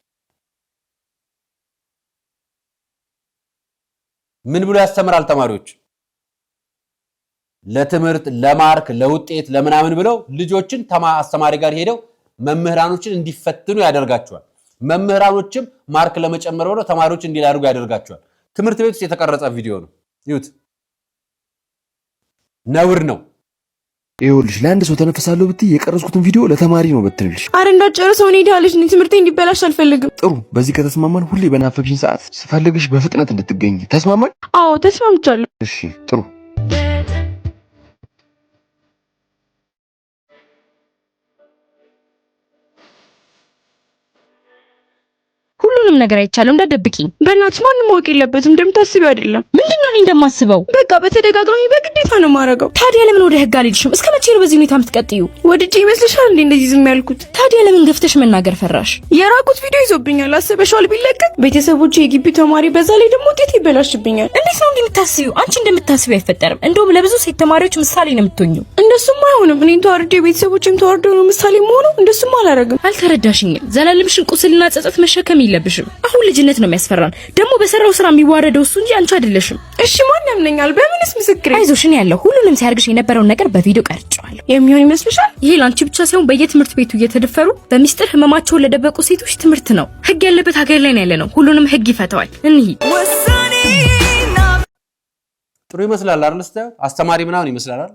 [SPEAKER 1] ምን ብሎ ያስተምራል? ተማሪዎች ለትምህርት ለማርክ ለውጤት ለምናምን ብለው ልጆችን አስተማሪ ጋር ሄደው መምህራኖችን እንዲፈትኑ ያደርጋቸዋል። መምህራኖችም ማርክ ለመጨመር ብለው ተማሪዎች እንዲላርጉ ያደርጋቸዋል። ትምህርት ቤት ውስጥ የተቀረጸ ቪዲዮ ነው። ይሁት ነውር ነው።
[SPEAKER 12] ይኸውልሽ ለአንድ ሰው ተነፈሳለሁ ብትይ የቀረጽኩትን ቪዲዮ ለተማሪ ነው በትልልሽ።
[SPEAKER 6] አረ እንዳጨረሰው እኔ ዳልሽ ነኝ። ትምህርቴ እንዲበላሽ አልፈልግም።
[SPEAKER 12] ጥሩ፣ በዚህ ከተስማማን ሁሌ በናፈቅሽኝ ሰዓት ስፈልግሽ በፍጥነት እንድትገኝ ተስማማን?
[SPEAKER 6] አዎ ተስማምቻለሁ።
[SPEAKER 12] እሺ ጥሩ።
[SPEAKER 6] ሁሉንም ነገር አይቻለሁ፣ እንዳትደብቂኝ። በእናትሽ ማንም ማወቅ የለበትም። እንደምታስቢው አይደለም። ምንድነው እኔ እንደማስበው? በቃ በተደጋጋሚ በግዴታ ነው ማረገው። ታዲያ ለምን ወደ ህግ አልሄድሽም? እስከ መቼ ነው በዚህ ሁኔታ የምትቀጥዩ? ወድጄ ይመስልሻል እንዴ እንደዚህ ዝም ያልኩት? ታዲያ ለምን ገፍተሽ መናገር ፈራሽ? የራቁት ቪዲዮ ይዞብኛል። አስበሽዋል? ቢለቀቅ ቤተሰቦቼ የግቢ ተማሪ፣ በዛ ላይ ደግሞ ውጤት ይበላሽብኛል። እንዴት ነው እንደምታስቢው? አንቺ እንደምታስቢው አይፈጠርም። እንደውም ለብዙ ሴት ተማሪዎች ምሳሌ ነው የምትሆኚው። እንደሱም አይሆንም። እኔን ተዋርጄ ቤተሰቦቼም ተዋርደው ነው ምሳሌ መሆኑ። እንደሱም አላረግም። አልተረዳሽኝም። ዘላለምሽን ቁስልና ጸጸት መሸከም የለብሽም። አሁን ልጅነት ነው የሚያስፈራን። ደግሞ በሰራው ስራ የሚዋረደው እሱ እንጂ አንቺ አይደለሽም። እሺ ማን ያምነኛል? በምንስ ምስክሬ? አይዞሽ እኔ ያለው ሁሉንም ሲያርግሽ የነበረውን ነገር በቪዲዮ ቀርጬዋለሁ። የሚሆን ይመስልሻል? ይሄ ላንቺ ብቻ ሳይሆን በየትምህርት ቤቱ እየተደፈሩ በሚስጥር ህመማቸውን ለደበቁ ሴቶች ትምህርት ነው። ህግ ያለበት ሀገር ላይ ነው ያለነው። ሁሉንም ህግ ይፈታዋል። እንሂድ።
[SPEAKER 1] ጥሩ ይመስላል አይደል? ስታዩት አስተማሪ ምናምን ይመስላል አይደል?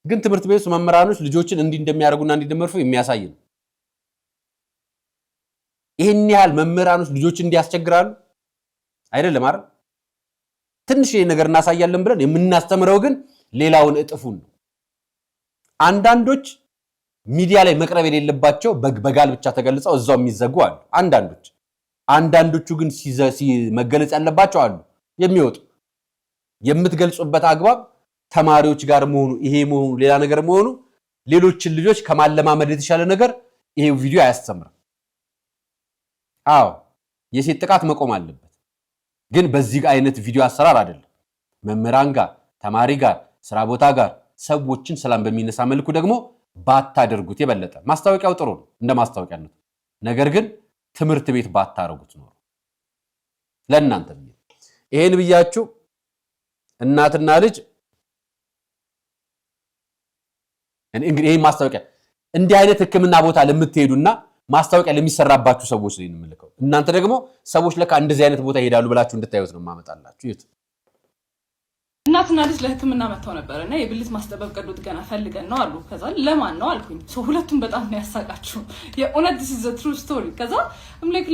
[SPEAKER 1] ግን ትምህርት ቤቱ መምህራኖች ልጆችን እንዲህ እንደሚያደርጉና እንዲህ እንደሚያርፉ የሚያሳይ ነው። ይሄን ያህል መምህራኖች ልጆችን እንዲያስቸግራሉ አይደለም አይደል? ትንሽ ይሄ ነገር እናሳያለን ብለን የምናስተምረው ግን ሌላውን እጥፉን ነው። አንዳንዶች ሚዲያ ላይ መቅረብ የሌለባቸው በጋል ብቻ ተገልጸው እዛው የሚዘጉ አሉ። አንዳንዶቹ ግን መገለጽ ያለባቸው አሉ የሚወጡ። የምትገልጹበት አግባብ ተማሪዎች ጋር መሆኑ ይሄ መሆኑ ሌላ ነገር መሆኑ ሌሎችን ልጆች ከማለማመድ የተሻለ ነገር ይሄ ቪዲዮ አያስተምርም። አዎ የሴት ጥቃት መቆም አለበት። ግን በዚህ አይነት ቪዲዮ አሰራር አይደለም። መምህራን ጋር፣ ተማሪ ጋር፣ ስራ ቦታ ጋር ሰዎችን ሰላም በሚነሳ መልኩ ደግሞ ባታደርጉት የበለጠ ማስታወቂያው ጥሩ ነው እንደ ማስታወቂያነቱ። ነገር ግን ትምህርት ቤት ባታረጉት ነው ለእናንተ ብዬ ይሄን ብያችሁ እናትና ልጅ እንግዲህ ይሄን ማስታወቂያ እንዲህ አይነት ህክምና ቦታ ለምትሄዱና ማስታወቂያ ለሚሰራባችሁ ሰዎች ላይ እንመልከው። እናንተ ደግሞ ሰዎች ለካ እንደዚህ አይነት ቦታ ይሄዳሉ ብላችሁ እንድታዩት ነው ማመጣላችሁ። ይት
[SPEAKER 13] እናትና ልጅ ለህክምና መጥተው ነበርና የብልት ማስጠበብ ቀዶ ጥገና ፈልገን ነው አሉ። ከዛ ለማን ነው አልኩኝ። ሁለቱም በጣም ነው ያሳቃችሁ። የእውነት this is a true story። ከዛ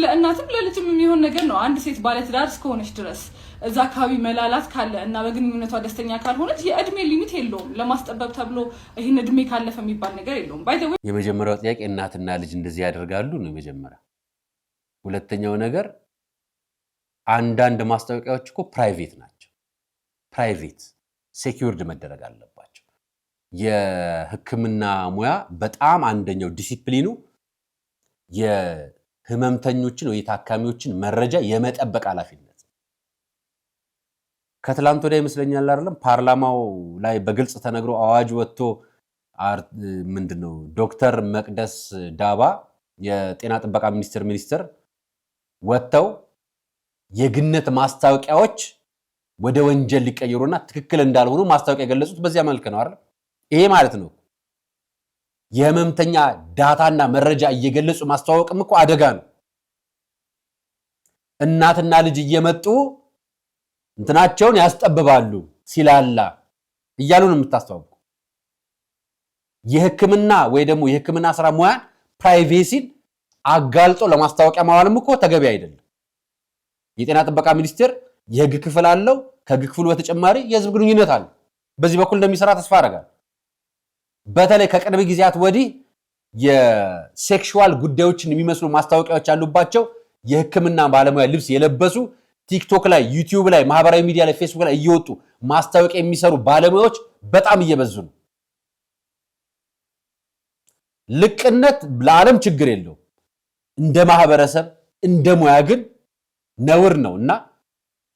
[SPEAKER 13] ለእናትም ለልጅም የሚሆን ነገር ነው። አንድ ሴት ባለትዳር እስከሆነች ድረስ እዛ አካባቢ መላላት ካለ እና በግንኙነቷ ደስተኛ ካልሆነች የእድሜ ሊሚት የለውም። ለማስጠበብ ተብሎ ይሄን እድሜ ካለፈ የሚባል ነገር የለውም። ባይ ዘ ወይ
[SPEAKER 1] የመጀመሪያው ጥያቄ እናትና ልጅ እንደዚህ ያደርጋሉ ነው የመጀመሪያ። ሁለተኛው ነገር አንዳንድ ማስታወቂያዎች እኮ ፕራይቬት ናቸው። ፕራይቬት ሴኩርድ መደረግ አለባቸው። የህክምና ሙያ በጣም አንደኛው ዲሲፕሊኑ የህመምተኞችን ወይ ታካሚዎችን መረጃ የመጠበቅ ኃላፊነት። ከትላንት ወዲያ ይመስለኛል አይደለም ፓርላማው ላይ በግልጽ ተነግሮ አዋጅ ወጥቶ ምንድነው ዶክተር መቅደስ ዳባ የጤና ጥበቃ ሚኒስትር ወጥተው የግነት ማስታወቂያዎች ወደ ወንጀል ሊቀየሩና ትክክል እንዳልሆኑ ማስታወቂያ የገለጹት በዚያ መልኩ ነው አይደል? ይሄ ማለት ነው የህመምተኛ ዳታና መረጃ እየገለጹ ማስተዋወቅም እኮ አደጋ ነው። እናትና ልጅ እየመጡ እንትናቸውን ያስጠብባሉ ሲላላ እያሉ ነው የምታስተዋውቁ። የህክምና ወይ ደግሞ የህክምና ስራ ሙያ ፕራይቬሲን አጋልጦ ለማስታወቂያ ማዋልም እኮ ተገቢ አይደለም። የጤና ጥበቃ ሚኒስቴር የህግ ክፍል አለው። ከህግ ክፍሉ በተጨማሪ የህዝብ ግንኙነት አለ። በዚህ በኩል እንደሚሰራ ተስፋ አደርጋለሁ። በተለይ ከቅርብ ጊዜያት ወዲህ የሴክሹዋል ጉዳዮችን የሚመስሉ ማስታወቂያዎች ያሉባቸው የህክምና ባለሙያ ልብስ የለበሱ ቲክቶክ ላይ፣ ዩቲዩብ ላይ፣ ማህበራዊ ሚዲያ ላይ፣ ፌስቡክ ላይ እየወጡ ማስታወቂያ የሚሰሩ ባለሙያዎች በጣም እየበዙ ነው። ልቅነት ለዓለም ችግር የለው፣ እንደ ማህበረሰብ እንደ ሙያ ግን ነውር ነውና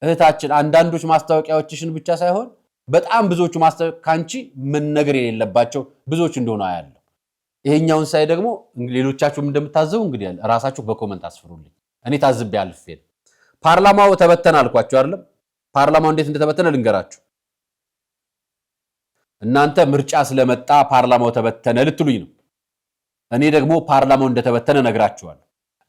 [SPEAKER 1] እህታችን አንዳንዶች ማስታወቂያዎችሽን ብቻ ሳይሆን በጣም ብዙዎቹ ማስታወቂያ ካንቺ ምን ነገር የሌለባቸው ብዙዎች እንደሆነ አያለው። ይሄኛውን ሳይ ደግሞ ሌሎቻችሁም እንደምታዘቡ እንግዲህ ራሳችሁ በኮመንት አስፍሩልኝ። እኔ ታዝቤ አልፌ ፓርላማው ተበተነ አልኳችሁ አይደለም? ፓርላማው እንዴት እንደተበተነ ልንገራችሁ። እናንተ ምርጫ ስለመጣ ፓርላማው ተበተነ ልትሉኝ ነው። እኔ ደግሞ ፓርላማው እንደተበተነ ነግራችኋለሁ።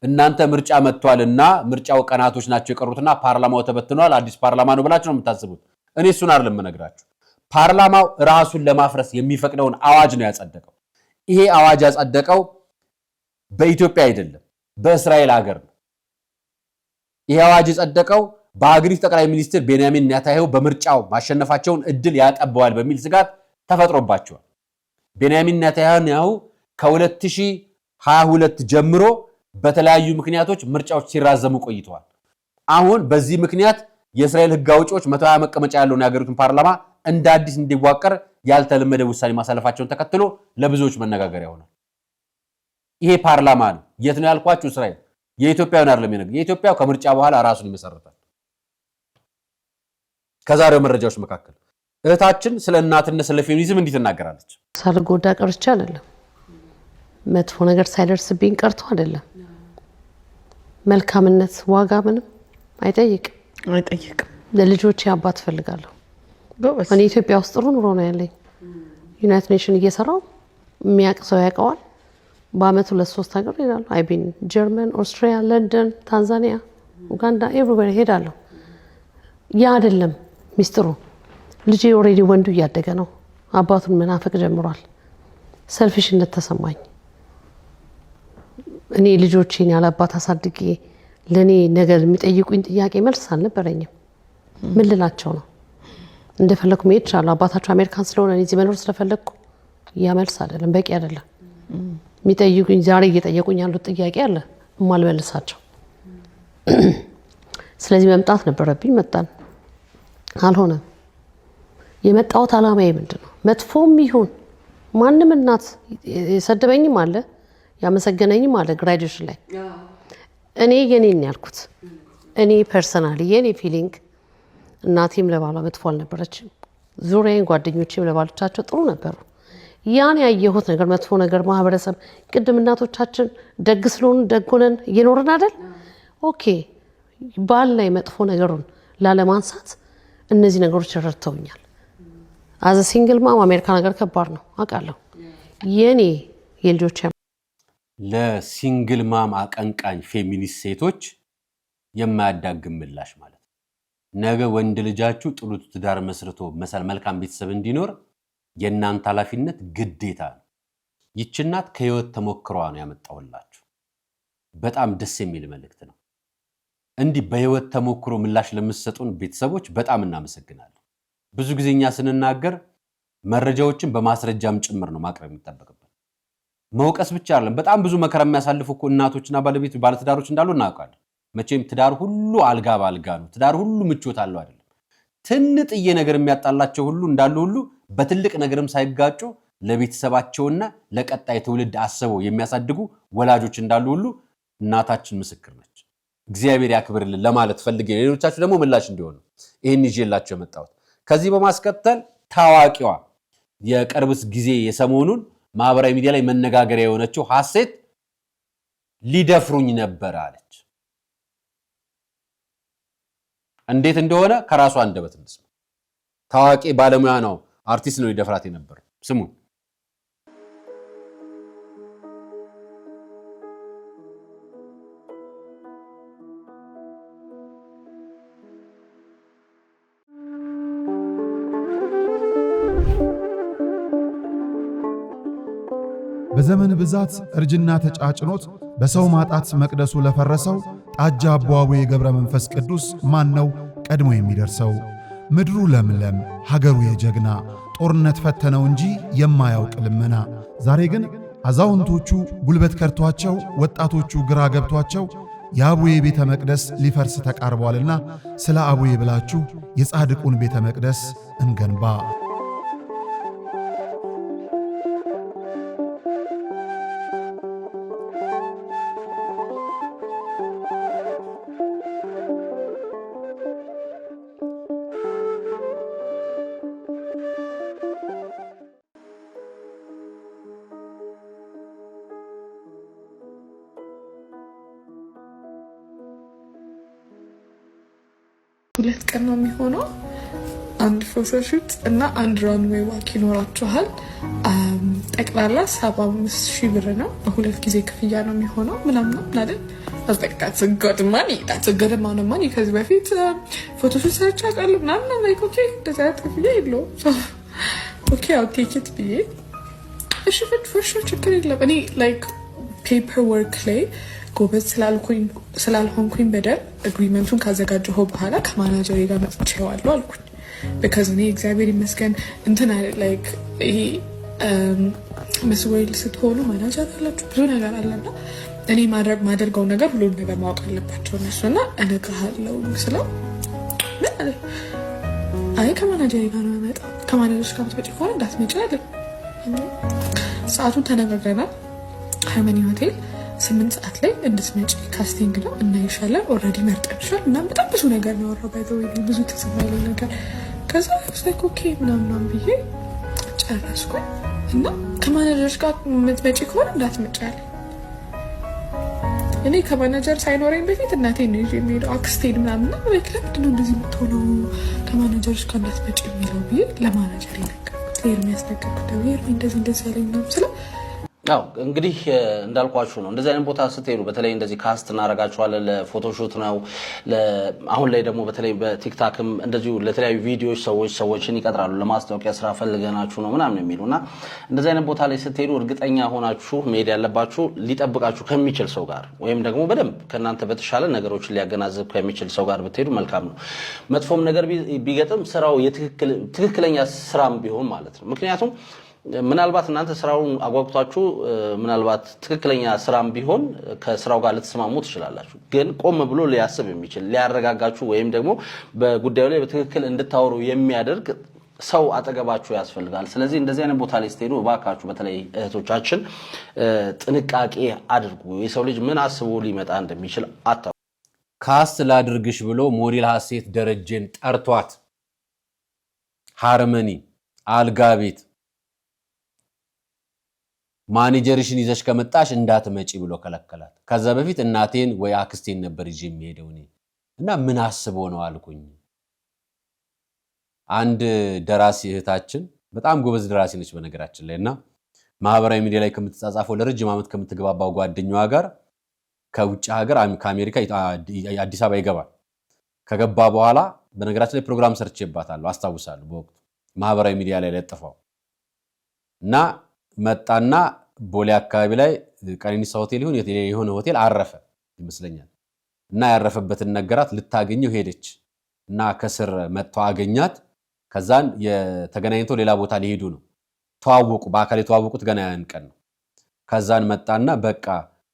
[SPEAKER 1] እናንተ ምርጫ መጥቷልና ምርጫው ቀናቶች ናቸው የቀሩትና ፓርላማው ተበትኗል፣ አዲስ ፓርላማ ነው ብላችሁ ነው የምታስቡት። እኔ እሱን አይደለም ነግራችሁ። ፓርላማው ራሱን ለማፍረስ የሚፈቅደውን አዋጅ ነው ያጸደቀው። ይሄ አዋጅ ያጸደቀው በኢትዮጵያ አይደለም፣ በእስራኤል ሀገር ነው። ይሄ አዋጅ የጸደቀው በሀገሪቱ ጠቅላይ ሚኒስትር ቤንያሚን ኔታንያሁ በምርጫው ማሸነፋቸውን እድል ያጠበዋል በሚል ስጋት ተፈጥሮባቸዋል። ቤንያሚን ኔታንያሁ ከ2022 ጀምሮ በተለያዩ ምክንያቶች ምርጫዎች ሲራዘሙ ቆይተዋል። አሁን በዚህ ምክንያት የእስራኤል ህግ አውጪዎች 120 መቀመጫ ያለውን የሀገሪቱን ፓርላማ እንደ አዲስ እንዲዋቀር ያልተለመደ ውሳኔ ማሳለፋቸውን ተከትሎ ለብዙዎች መነጋገሪያ ሆኗል። ይሄ ፓርላማ ነው። የት ነው ያልኳችሁ? እስራኤል። የኢትዮጵያውን አይደለም የነገር። የኢትዮጵያው ከምርጫ በኋላ ራሱን ይመሰረታል። ከዛሬው መረጃዎች መካከል እህታችን ስለ እናትነት ስለ ፌሚኒዝም እንዲህ ትናገራለች።
[SPEAKER 14] ሳልጎዳ ቀርቼ አይደለም፣ መጥፎ ነገር ሳይደርስብኝ ቀርቶ አይደለም። መልካምነት ዋጋ ምንም አይጠይቅም። ለልጆቼ አባት ፈልጋለሁ። እኔ ኢትዮጵያ ውስጥ ጥሩ ኑሮ ነው ያለኝ። ዩናይትድ ኔሽን እየሰራው የሚያውቅ ሰው ያውቀዋል። በአመት 2-3 ሀገር ሄዳለሁ። አይቢን ጀርመን፣ ኦስትሪያ፣ ለንደን፣ ታንዛኒያ፣ ኡጋንዳ ኤቭሪዌር ሄዳለሁ። ያ አይደለም ሚስጥሩ። ልጄ ኦልሬዲ ወንዱ እያደገ ነው። አባቱን መናፈቅ ጀምሯል። ሰልፊሽነት ተሰማኝ። እኔ ልጆቼን ያለ አባት አሳድጌ ለኔ ነገር የሚጠይቁኝ ጥያቄ መልስ አልነበረኝም። ምን ልላቸው ነው? እንደፈለኩ መሄድ እችላለሁ። አባታቸው አሜሪካን ስለሆነ እዚህ መኖር ስለፈለኩ ያ መልስ አይደለም፣ በቂ አይደለም። የሚጠይቁኝ ዛሬ እየጠየቁኝ ያሉት ጥያቄ አለ እማልመልሳቸው። ስለዚህ መምጣት ነበረብኝ። መጣን። አልሆነም። የመጣሁት አላማዬ ምንድነው? መጥፎም ይሁን ማንም እናት የሰደበኝም አለ ያመሰገነኝም አለ ግራጁዌሽን ላይ እኔ የኔን ያልኩት እኔ ፐርሰናሊ የኔ ፊሊንግ እናቴም ለባሏ መጥፎ አልነበረችም። ዙሪያዬን ጓደኞቼም ለባሎቻቸው ጥሩ ነበሩ። ያን ያየሁት ነገር መጥፎ ነገር ማህበረሰብ ቅድም እናቶቻችን ደግ ስለሆኑ ደግ ሆነን እየኖርን አይደል? ኦኬ ባል ላይ መጥፎ ነገሩን ላለማንሳት እነዚህ ነገሮች ረድተውኛል። አዘ ሲንግል ማም አሜሪካ ነገር ከባድ ነው አውቃለሁ። የኔ የልጆች
[SPEAKER 1] ለሲንግል ማም አቀንቃኝ ፌሚኒስት ሴቶች የማያዳግም ምላሽ ማለት ነው። ነገ ወንድ ልጃችሁ ጥሩ ትዳር መስርቶ መልካም ቤተሰብ እንዲኖር የእናንተ ኃላፊነት ግዴታ ነው። ይህች እናት ከህይወት ተሞክሯ ነው ያመጣውላችሁ። በጣም ደስ የሚል መልእክት ነው። እንዲህ በህይወት ተሞክሮ ምላሽ ለምትሰጡን ቤተሰቦች በጣም እናመሰግናለን። ብዙ ጊዜኛ ስንናገር መረጃዎችን በማስረጃም ጭምር ነው ማቅረብ የሚጠበቅበት። መውቀስ ብቻ አይደለም። በጣም ብዙ መከራ የሚያሳልፉ እኮ እናቶችና ባለትዳሮች እንዳሉ እናውቃለን። መቼም ትዳር ሁሉ አልጋ ባልጋ ነው። ትዳር ሁሉ ምቾት አለው አይደለም። ትንጥዬ ነገር የሚያጣላቸው ሁሉ እንዳሉ ሁሉ በትልቅ ነገርም ሳይጋጩ ለቤተሰባቸውና ለቀጣይ ትውልድ አስበው የሚያሳድጉ ወላጆች እንዳሉ ሁሉ እናታችን ምስክር ነች። እግዚአብሔር ያክብርልን ለማለት ፈልጌ ሌሎቻችሁ ደግሞ ምላሽ እንዲሆኑ ይሄን ይዤላችሁ የመጣሁት። ከዚህ በማስከተል ታዋቂዋ የቅርብስ ጊዜ የሰሞኑን ማህበራዊ ሚዲያ ላይ መነጋገሪያ የሆነችው ሀሴት ሊደፍሩኝ ነበር አለች። እንዴት እንደሆነ ከራሷ አንደበት እንስማ። ታዋቂ ባለሙያ ነው፣ አርቲስት ነው ሊደፍራት የነበረው። ስሙ።
[SPEAKER 2] በዘመን ብዛት እርጅና ተጫጭኖት በሰው ማጣት መቅደሱ ለፈረሰው ጣጃ አቦ የገብረ መንፈስ ቅዱስ ማን ነው ቀድሞ የሚደርሰው? ምድሩ ለምለም ሀገሩ የጀግና ጦርነት ፈተነው እንጂ የማያውቅ ልመና። ዛሬ ግን አዛውንቶቹ ጉልበት ከርቷቸው ወጣቶቹ ግራ ገብቷቸው የአቡዬ ቤተ መቅደስ ሊፈርስ ተቃርቧልና ስለ አቡዬ ብላችሁ የጻድቁን ቤተ መቅደስ እንገንባ።
[SPEAKER 15] ሁለት ቀን ነው የሚሆነው። አንድ ፎቶሹት እና አንድ ራንዌይ ዋክ ይኖራችኋል። ጠቅላላ 75,000 ብር ነው። በሁለት ጊዜ ክፍያ ነው የሚሆነው ምናምን አይደል? አስጠቃት ገድማኒ ገድማኒ ከዚህ በፊት ፎቶሹት ሰርቻ አውቃለሁ ምናምን ላይክ ኦኬ እንደዛ ክፍያ የለውም። ኦኬ አው ቴክ ኢት ብዬ እሺ ፎር ሹር ችግር የለም። እኔ ላይክ ፔፐር ወርክ ላይ ጎበዝ ስላልሆንኩኝ በደል አግሪመንቱን ካዘጋጀሁ በኋላ ከማናጀሬ ጋር መጥቼዋለሁ አልኩኝ። because እኔ እግዚአብሔር ይመስገን እንትን ላይክ ይሄ መስወይል ስትሆኑ ማናጀር አላችሁ ብዙ ነገር አለና እኔ ማደርገው ነገር ሁሉን ነገር ማወቅ አለባቸው እነሱና እነግርሃለሁ ስለው አይ ከማናጀሬ ጋር ነው መጣ ከማናጀርሽ ጋር ብትመጪ ከሆነ እንዳትመጪ አለ። ሰዓቱን ተነጋግረናል። ሃርመኒ ሆቴል 8 ሰዓት ላይ እንድትመጪ ካስቲንግ ነው እናይሻለን። ኦልሬዲ መርጠንሻል እና በጣም ብዙ ነገር ነው ወራው ባይዘው ብዙ ተሰማኝ ነገር ከዛ ላይክ ኦኬ ምናምን ብዬ ጨረስኩኝ እና ከማናጀርሽ ጋር የምትመጪ ከሆነ እንዳትመጪ አለ። እኔ ከማናጀር ሳይኖረኝ በፊት እናቴን ነው ይዤ የምሄደው አክስቴን ምናምን እና ለምንድን ነው እንደዚህ የምትሆነው ከማናጀርሽ ጋር እንዳትመጪ የሚለው ብዬ ለማናጀር ነገርኩት። የሚያስነገርኩት እንደዚህ ያለኝ ነው ስለ
[SPEAKER 16] አው እንግዲህ እንዳልኳችሁ ነው። እንደዚህ አይነት ቦታ ስትሄዱ በተለይ እንደዚህ ካስት እናረጋችኋለን ለፎቶሹት ነው። አሁን ላይ ደግሞ በተለይ በቲክታክም እንደዚሁ ለተለያዩ ቪዲዮዎች ሰዎችን ይቀጥራሉ ለማስታወቂያ ስራ ፈልገናችሁ ነው ምናምን የሚሉና እንደዚህ አይነት ቦታ ላይ ስትሄዱ እርግጠኛ ሆናችሁ መሄድ ያለባችሁ ሊጠብቃችሁ ከሚችል ሰው ጋር ወይም ደግሞ በደንብ ከናንተ በተሻለ ነገሮችን ሊያገናዝብ ከሚችል ሰው ጋር ብትሄዱ መልካም ነው። መጥፎም ነገር ቢገጥም ስራው ትክክለኛ ስራም ቢሆን ማለት ነው። ምክንያቱም ምናልባት እናንተ ስራውን አጓጉታችሁ ምናልባት ትክክለኛ ስራም ቢሆን ከስራው ጋር ልትስማሙ ትችላላችሁ። ግን ቆም ብሎ ሊያስብ የሚችል ሊያረጋጋችሁ ወይም ደግሞ በጉዳዩ ላይ በትክክል እንድታወሩ የሚያደርግ ሰው አጠገባችሁ ያስፈልጋል። ስለዚህ እንደዚህ አይነት ቦታ ላይ ስትሄዱ እባካችሁ በተለይ እህቶቻችን ጥንቃቄ አድርጉ። የሰው ልጅ ምን አስቦ ሊመጣ እንደሚችል አታውቁ።
[SPEAKER 1] ካስት ላድርግሽ ብሎ ሞዴል ሀሴት ደረጀን ጠርቷት ሃርመኒ አልጋ ቤት ማኔጀርሽን ይዘሽ ከመጣሽ እንዳትመጪ ብሎ ከለከላት። ከዛ በፊት እናቴን ወይ አክስቴን ነበር ይዤ የሚሄደው እኔ እና ምን አስቦ ነው አልኩኝ። አንድ ደራሲ እህታችን በጣም ጎበዝ ደራሲ ነች በነገራችን ላይ እና ማህበራዊ ሚዲያ ላይ ከምትጻጻፈው ለረጅም ዓመት ከምትገባባው ጓደኛዋ ጋር ከውጭ ሀገር ከአሜሪካ አዲስ አበባ ይገባል። ከገባ በኋላ በነገራችን ላይ ፕሮግራም ሰርቼባታለሁ አስታውሳለሁ። በወቅቱ ማህበራዊ ሚዲያ ላይ ለጥፈው እና መጣና ቦሌ አካባቢ ላይ ቀኒኒሳ ሆቴል የሆነ ሆቴል አረፈ ይመስለኛል እና ያረፈበትን ነገራት። ልታገኘው ሄደች እና ከስር መጥቶ አገኛት። ከዛን የተገናኝተው ሌላ ቦታ ሊሄዱ ነው። ተዋወቁ። በአካል የተዋወቁት ገና ያን ቀን ነው። ከዛን መጣና በቃ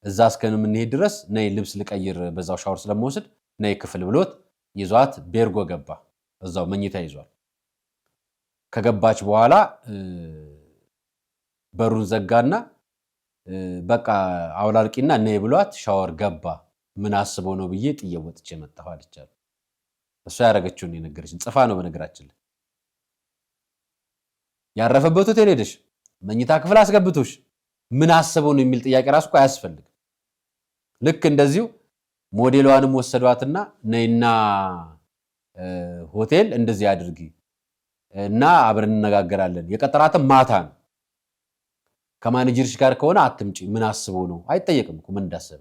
[SPEAKER 1] እዛ እስከምንሄድ ድረስ ነይ ልብስ ልቀይር በዛው ሻወር ስለምወስድ ነይ ክፍል ብሎት ይዟት ቤርጎ ገባ። እዛው መኝታ ይዟል። ከገባች በኋላ በሩን ዘጋና በቃ አውላልቂና ነይ ብሏት ሻወር ገባ። ምን አስቦ ነው ብዬ ጥዬ ወጥቼ መጣሁ አለቻለ። እሷ ያረጋችውን የነገረችን ጽፋ ነው በነገራችን ላይ። ያረፈበት ሆቴል ሄደሽ መኝታ ክፍል አስገብቶሽ ምን አስቦ ነው የሚል ጥያቄ ራሱ እኮ አያስፈልግም። ልክ እንደዚሁ ሞዴሏንም ወሰዷትና ነይና ሆቴል እንደዚህ አድርጊ እና አብረን እንነጋገራለን። የቀጠራትም ማታ ነው። ከማኔጀርሽ ጋር ከሆነ አትምጪ። ምን አስቦ ነው አይጠየቅም እኮ ምን እንዳሰበ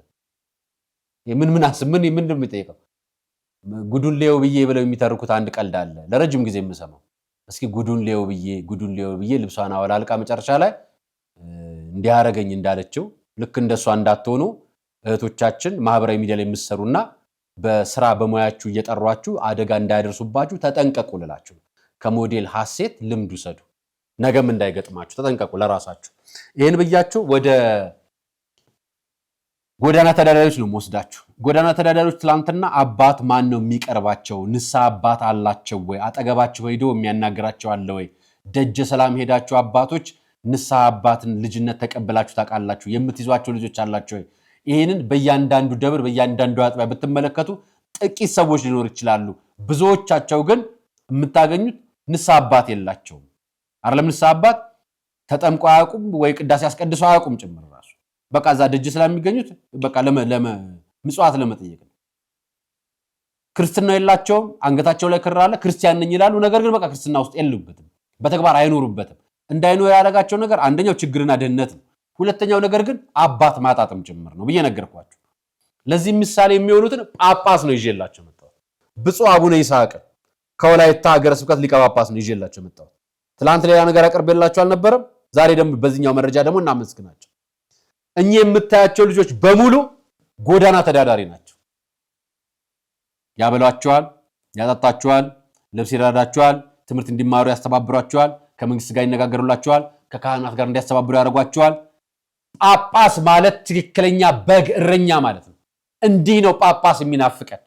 [SPEAKER 1] ምን አስብ ምን እንደሚጠየቀው። ጉዱን ሌው ብዬ ብለው የሚተርኩት አንድ ቀልድ አለ ለረጅም ጊዜ የምሰማው። እስኪ ጉዱን ሌው ብዬ ልብሷን አወላልቃ መጨረሻ ላይ እንዲያረጋኝ እንዳለችው ልክ እንደሷ እንዳትሆኑ እህቶቻችን ማህበራዊ ሚዲያ ላይ የምትሰሩና በስራ በሙያችሁ እየጠሯችሁ አደጋ እንዳይደርሱባችሁ ተጠንቀቁ ልላችሁ ከሞዴል ሐሴት ልምዱ ሰዱ ነገም እንዳይገጥማችሁ ተጠንቀቁ ለራሳችሁ ይሄን ብያችሁ ወደ ጎዳና ተዳዳሪዎች ነው ወስዳችሁ ጎዳና ተዳዳሪዎች ትላንትና አባት ማን ነው የሚቀርባቸው ንሳ አባት አላቸው ወይ አጠገባቸው ሄዶ የሚያናግራቸው አለ ወይ ደጀ ሰላም ሄዳችሁ አባቶች ንሳ አባትን ልጅነት ተቀበላችሁ ታቃላችሁ የምትይዟቸው ልጆች አላችሁ ወይ ይሄንን በእያንዳንዱ ደብር በእያንዳንዱ አጥቢያ ብትመለከቱ ጥቂት ሰዎች ሊኖር ይችላሉ ብዙዎቻቸው ግን የምታገኙት ንሳ አባት የላቸው አይደለም ንሳ አባት ተጠምቆ አያውቁም ወይ ቅዳሴ ያስቀድሱ አያውቁም ጭምር ራሱ በቃ ዛ ደጅ ስለሚገኙት በቃ ምጽዋት ለመጠየቅ ክርስትና የላቸው አንገታቸው ላይ ክር አለ ክርስቲያን ነኝ ይላሉ ነገር ግን በቃ ክርስትና ውስጥ የሉበትም በተግባር አይኖሩበትም እንዳይኖር ያደረጋቸው ነገር አንደኛው ችግርና ደህንነት ነው ሁለተኛው ነገር ግን አባት ማጣጥም ጭምር ነው በየነገርኳችሁ ለዚህ ምሳሌ የሚሆኑትን ጳጳስ ነው ይዤላችሁ መጣው ብፁዕ አቡነ ይስሐቅ ከወላይታ ሀገረ ስብከት ሊቀ ጳጳስ ነው ይዤላችሁ መጣው ትላንት ሌላ ነገር አቀርበላችሁ አልነበረም ዛሬ ደግሞ በዚህኛው መረጃ ደግሞ እናመስግናቸው እኚህ የምታያቸው ልጆች በሙሉ ጎዳና ተዳዳሪ ናቸው ያበሏቸዋል ያጣጣቸዋል ልብስ ይራዳቸዋል ትምህርት እንዲማሩ ያስተባብሯቸዋል ከመንግስት ጋር ይነጋገሩላቸዋል ከካህናት ጋር እንዲያስተባብሩ ያደርጓቸዋል ጳጳስ ማለት ትክክለኛ በግ እረኛ ማለት ነው እንዲህ ነው ጳጳስ የሚናፍቀን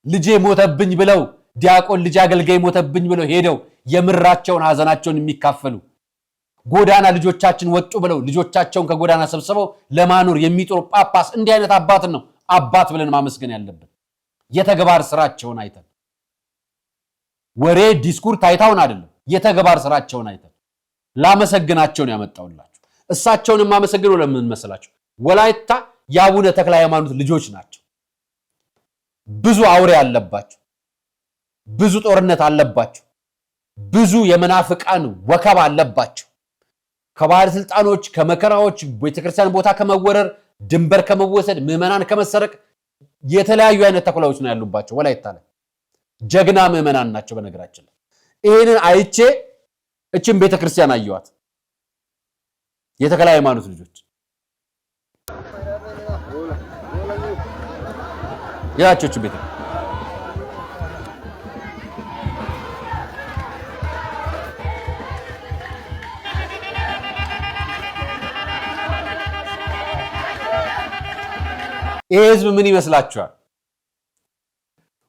[SPEAKER 1] ልጄ ሞተብኝ ብለው ዲያቆን ልጅ አገልጋይ ሞተብኝ ብለው ሄደው የምራቸውን ሐዘናቸውን የሚካፈሉ ጎዳና ልጆቻችን ወጡ ብለው ልጆቻቸውን ከጎዳና ሰብስበው ለማኖር የሚጥሩ ጳጳስ እንዲህ አይነት አባት ነው አባት ብለን ማመስገን ያለብን የተግባር ስራቸውን አይተን ወሬ ዲስኩር ታይታውን አይደለም የተግባር ስራቸውን አይተን ላመሰግናቸው ነው ያመጣውላችሁ እሳቸውን ማመሰግነው ለምን መሰላችሁ ወላይታ ያቡነ ተክለ ሃይማኖት ልጆች ናቸው ብዙ አውሬ አለባቸው ብዙ ጦርነት አለባቸው ብዙ የመናፍቃን ወከባ አለባቸው ከባህር ስልጣኖች ከመከራዎች ቤተክርስቲያን ቦታ ከመወረር ድንበር ከመወሰድ ምዕመናን ከመሰረቅ የተለያዩ አይነት ተኩላዎች ነው ያሉባቸው ወላይታ ላይ ጀግና ምዕመናን ናቸው በነገራችን ላይ ይሄንን አይቼ እቺን ቤተክርስቲያን አየዋት የተክለ ሃይማኖት ልጆች ያቾቹ ቤተ ይሄ ህዝብ ምን ይመስላችኋል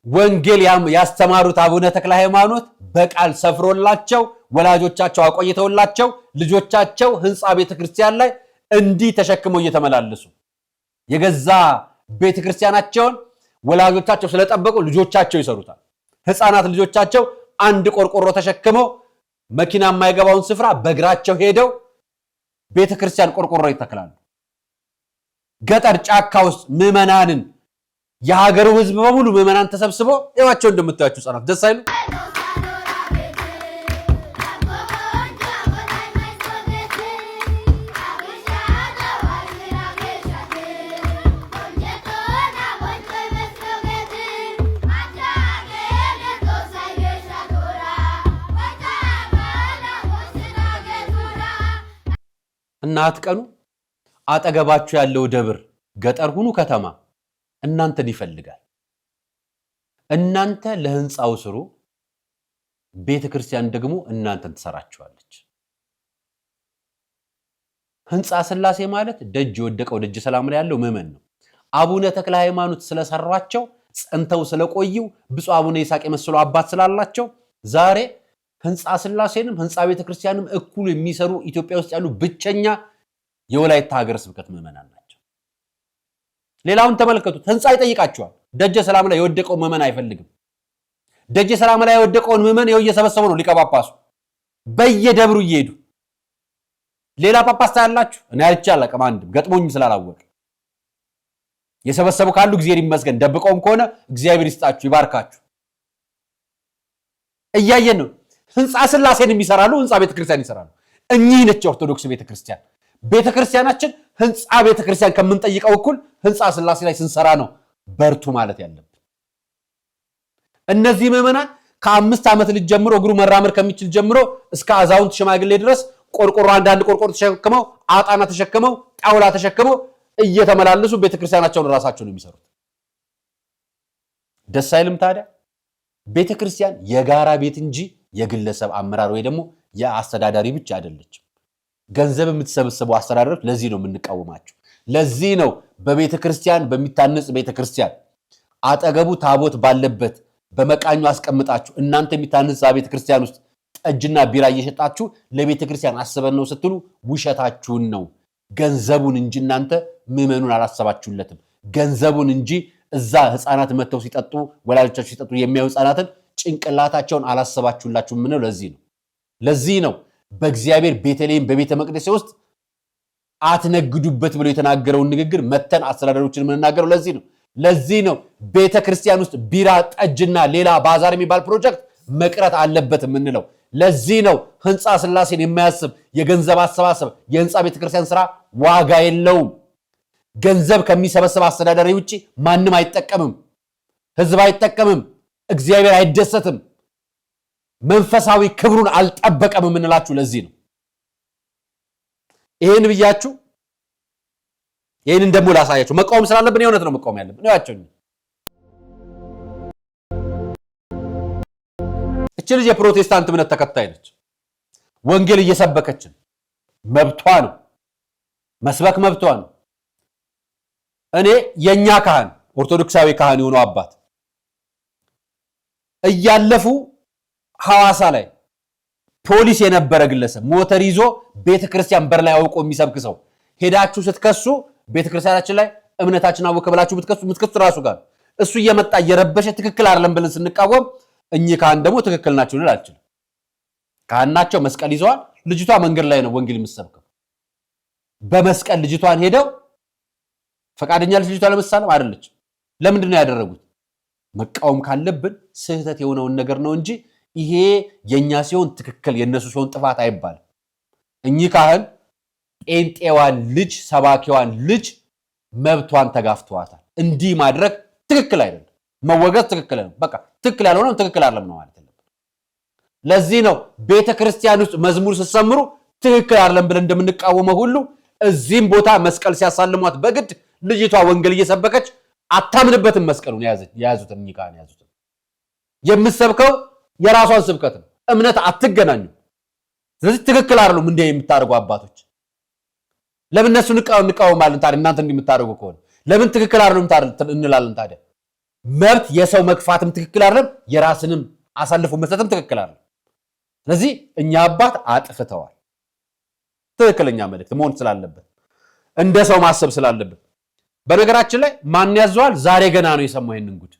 [SPEAKER 1] ወንጌል ያስተማሩት አቡነ ተክለ ሃይማኖት በቃል ሰፍሮላቸው ወላጆቻቸው አቆይተውላቸው ልጆቻቸው ህንጻ ቤተክርስቲያን ላይ እንዲህ ተሸክመው እየተመላለሱ የገዛ ቤተክርስቲያናቸውን ወላጆቻቸው ስለጠበቁ ልጆቻቸው ይሰሩታል ህፃናት ልጆቻቸው አንድ ቆርቆሮ ተሸክመው መኪና የማይገባውን ስፍራ በእግራቸው ሄደው ቤተክርስቲያን ቆርቆሮ ይተክላሉ ገጠር ጫካ ውስጥ ምዕመናንን የሀገሩ ህዝብ በሙሉ ምዕመናን ተሰብስበው ያዋቸው እንደምታያችሁ ህፃናት ደስ አይሉ እናት ቀኑ አጠገባችሁ ያለው ደብር ገጠር ሁኑ ከተማ እናንተን ይፈልጋል እናንተ ለህንጻው ስሩ ቤተክርስቲያን ደግሞ እናንተን ትሰራችኋለች ህንጻ ስላሴ ማለት ደጅ ወደቀው ደጅ ሰላም ላይ ያለው ምዕመን ነው አቡነ ተክለ ሃይማኖት ስለሰራቸው ጸንተው ስለቆዩ ብፁዕ አቡነ ይስሐቅ የመሰሉ አባት ስላላቸው ዛሬ ህንጻ ስላሴንም ህንጻ ቤተክርስቲያንም እኩል የሚሰሩ ኢትዮጵያ ውስጥ ያሉ ብቸኛ የወላይታ ሀገረ ስብከት ምዕመናን ናቸው ሌላውን ተመልከቱት ህንጻ ይጠይቃቸዋል ደጀ ሰላም ላይ የወደቀው ምዕመን አይፈልግም ደጀ ሰላም ላይ የወደቀውን ምዕመን ይው እየሰበሰቡ ነው ሊቀ ጳጳሱ በየደብሩ ይሄዱ ሌላ ጳጳስ ታያላችሁ እኔ አይቻል አቀማንድ ገጥሞኝ ስላላወቀ የሰበሰቡ ካሉ እግዚአብሔር ይመስገን ደብቀውም ከሆነ እግዚአብሔር ይስጣችሁ ይባርካችሁ እያየን ነው ህንጻ ስላሴን የሚሰራሉ ህንጻ ቤተክርስቲያን ይሰራሉ እኚህ ነች ኦርቶዶክስ ቤተክርስቲያን ቤተክርስቲያናችን ህንጻ ቤተክርስቲያን ከመንጠይቀው እኩል ህንጻ ስላሴ ላይ ስንሰራ ነው በርቱ ማለት ያለብን እነዚህ ምዕመናን ከ5 ዓመት ልጅ ጀምሮ እግሩ መራመድ ከሚችል ጀምሮ እስከ አዛውንት ሽማግሌ ድረስ ቆርቆሮ አንዳንድ ቆርቆሮ ተሸክመው አጣና ተሸክመው ጣውላ ተሸክመው እየተመላለሱ ቤተክርስቲያናቸውን ራሳቸውን የሚሰሩት ደስ አይልም ታዲያ ቤተክርስቲያን የጋራ ቤት እንጂ የግለሰብ አመራር ወይ ደግሞ የአስተዳዳሪ ብቻ አይደለችም ገንዘብ የምትሰበስበው አስተዳዳሪዎች ለዚህ ነው የምንቃወማቸው ለዚህ ነው በቤተክርስቲያን በሚታነጽ ቤተክርስቲያን አጠገቡ ታቦት ባለበት በመቃኙ አስቀምጣችሁ እናንተ የሚታነጽ ቤተክርስቲያን ውስጥ ጠጅና ቢራ እየሸጣችሁ ለቤተክርስቲያን አስበን ነው ስትሉ ውሸታችሁን ነው ገንዘቡን እንጂ እናንተ ምእመኑን አላሰባችሁለትም ገንዘቡን እንጂ እዛ ህፃናት መተው ሲጠጡ ወላጆቻቸው ሲጠጡ የሚያዩ ህፃናትን ጭንቅላታቸውን አላሰባችሁላችሁም ነው ለዚህ ነው በእግዚአብሔር ቤተልሔም በቤተ መቅደስ ውስጥ አትነግዱበት ብሎ የተናገረውን ንግግር መተን አስተዳዳሪዎችን የምንናገረው ለዚህ ነው ቤተክርስቲያን ውስጥ ቢራ ጠጅና ሌላ ባዛር የሚባል ፕሮጀክት መቅረት አለበት የምንለው ለዚህ ነው ህንጻ ስላሴን የማያስብ የገንዘብ አሰባሰብ የህንጻ ቤተክርስቲያን ስራ ዋጋ የለውም ገንዘብ ከሚሰበስብ አስተዳዳሪ ውጪ ማንም አይጠቀምም ህዝብ አይጠቀምም እግዚአብሔር አይደሰትም መንፈሳዊ ክብሩን አልጠበቀም የምንላችሁ ለዚህ ነው ይሄን ብያችሁ ይሄን ደሞ ላሳያችሁ መቃወም ስላለብን የሆነት ነው መቃወም ያለብን ነው ያቸው እቺ ልጅ የፕሮቴስታንት እምነት ተከታይ ነች ወንጌል እየሰበከች መብቷ ነው መስበክ መብቷ ነው እኔ የኛ ካህን ኦርቶዶክሳዊ ካህን የሆነው አባት እያለፉ ሐዋሳ ላይ ፖሊስ የነበረ ግለሰብ ሞተር ይዞ ቤተክርስቲያን በር ላይ አውቆ የሚሰብክ ሰው ሄዳችሁ ስትከሱ ቤተክርስቲያናችን ላይ እምነታችን አወከብላችሁ ምትከሱ ራሱ ጋር እሱ እየመጣ እየረበሸ ትክክል አይደለም ብለን ስንቃወም እኚህ ካህን ደግሞ ትክክል ናቸው ልላችሁ ካህናቸው መስቀል ይዘዋል ልጅቷ መንገድ ላይ ነው ወንጌል የምትሰብከው በመስቀል ልጅቷን ሄደው ፈቃደኛ ልጅቷ ለመሳለም አይደለች ለምንድን ነው ያደረጉት መቃወም ካለብን ስህተት የሆነውን ነገር ነው እንጂ ይሄ የኛ ሲሆን ትክክል የነሱ ሲሆን ጥፋት አይባልም እኚህ ካህን ጴንጤዋን ልጅ ሰባኪዋን ልጅ መብቷን ተጋፍተዋታል እንዲህ ማድረግ ትክክል አይደለም መወገዝ ትክክል ነው በቃ ትክክል ያልሆነው ትክክል አይደለም ነው ማለት ነው ለዚህ ነው ቤተክርስቲያን ውስጥ መዝሙር ሲሰምሩ ትክክል አይደለም ብለን እንደምንቃወመው ሁሉ እዚህም ቦታ መስቀል ሲያሳልሟት በግድ ልጅቷ ወንጌል እየሰበከች አታምንበትም መስቀሉን ያዙት እንይካን ያዙት የምትሰብከው የራሷን ስብከት ነው እምነት አትገናኙ ስለዚህ ትክክል አይደለም እንደ የምታርጉ አባቶች ለምን እነሱ እንቃወማለን ታዲያ እናንተ እንደምታርጉ ከሆነ ለምን ትክክል አይደለም እንላለን ታዲያ መብት የሰው መግፋትም ትክክል አይደለም የራስንም አሳልፎ መስጠትም ትክክል አይደለም ስለዚህ እኛ አባት አጥፍተዋል ትክክለኛ መልእክት መሆን ስላለበት እንደ ሰው ማሰብ ስላለበት በነገራችን ላይ ማን ያዘዋል ዛሬ ገና ነው የሰማው ይሄንን ጉድ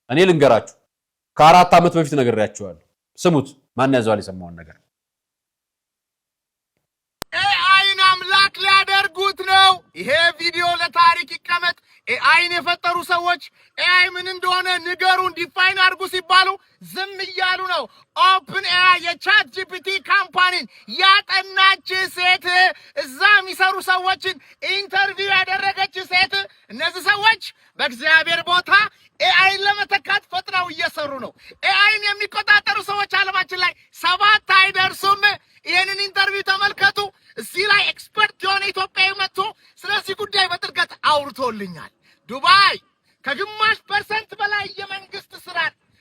[SPEAKER 1] እኔ ልንገራችሁ ከ4 ዓመት በፊት ነግሬያችኋለሁ ስሙት ማን ያዘዋል የሰማውን ነገር
[SPEAKER 17] ኤአይን አምላክ ሊያደርጉት ነው ይሄ ቪዲዮ ለታሪክ ይቀመጥ ኤአይን የፈጠሩ ሰዎች ኤአይ ምን እንደሆነ ንገሩን ዲፋይን አድርጉ ሲባሉ ዝም እያሉ ነው ኦፕን ኤአይ የቻት ጂፒቲ ካምፓኒን ያጠናች ሴት እዛ የሚሰሩ ሰዎችን ኢንተርቪው ያደረገች ሴት እነዚህ ሰዎች በእግዚአብሔር ቦታ ኤአይን ለመተካት ፈጥነው እየሰሩ ነው ኤአይን የሚቆጣጠሩ ሰዎች ዓለማችን ላይ 7 አይደርሱም ይሄንን ኢንተርቪው ተመልከቱ እዚህ ላይ ኤክስፐርት የሆነ ኢትዮጵያዊ መጥቶ ስለዚህ ጉዳይ በጥልቀት አውርቶልኛል ዱባይ ከግማሽ % በላይ የመንግስት ስራ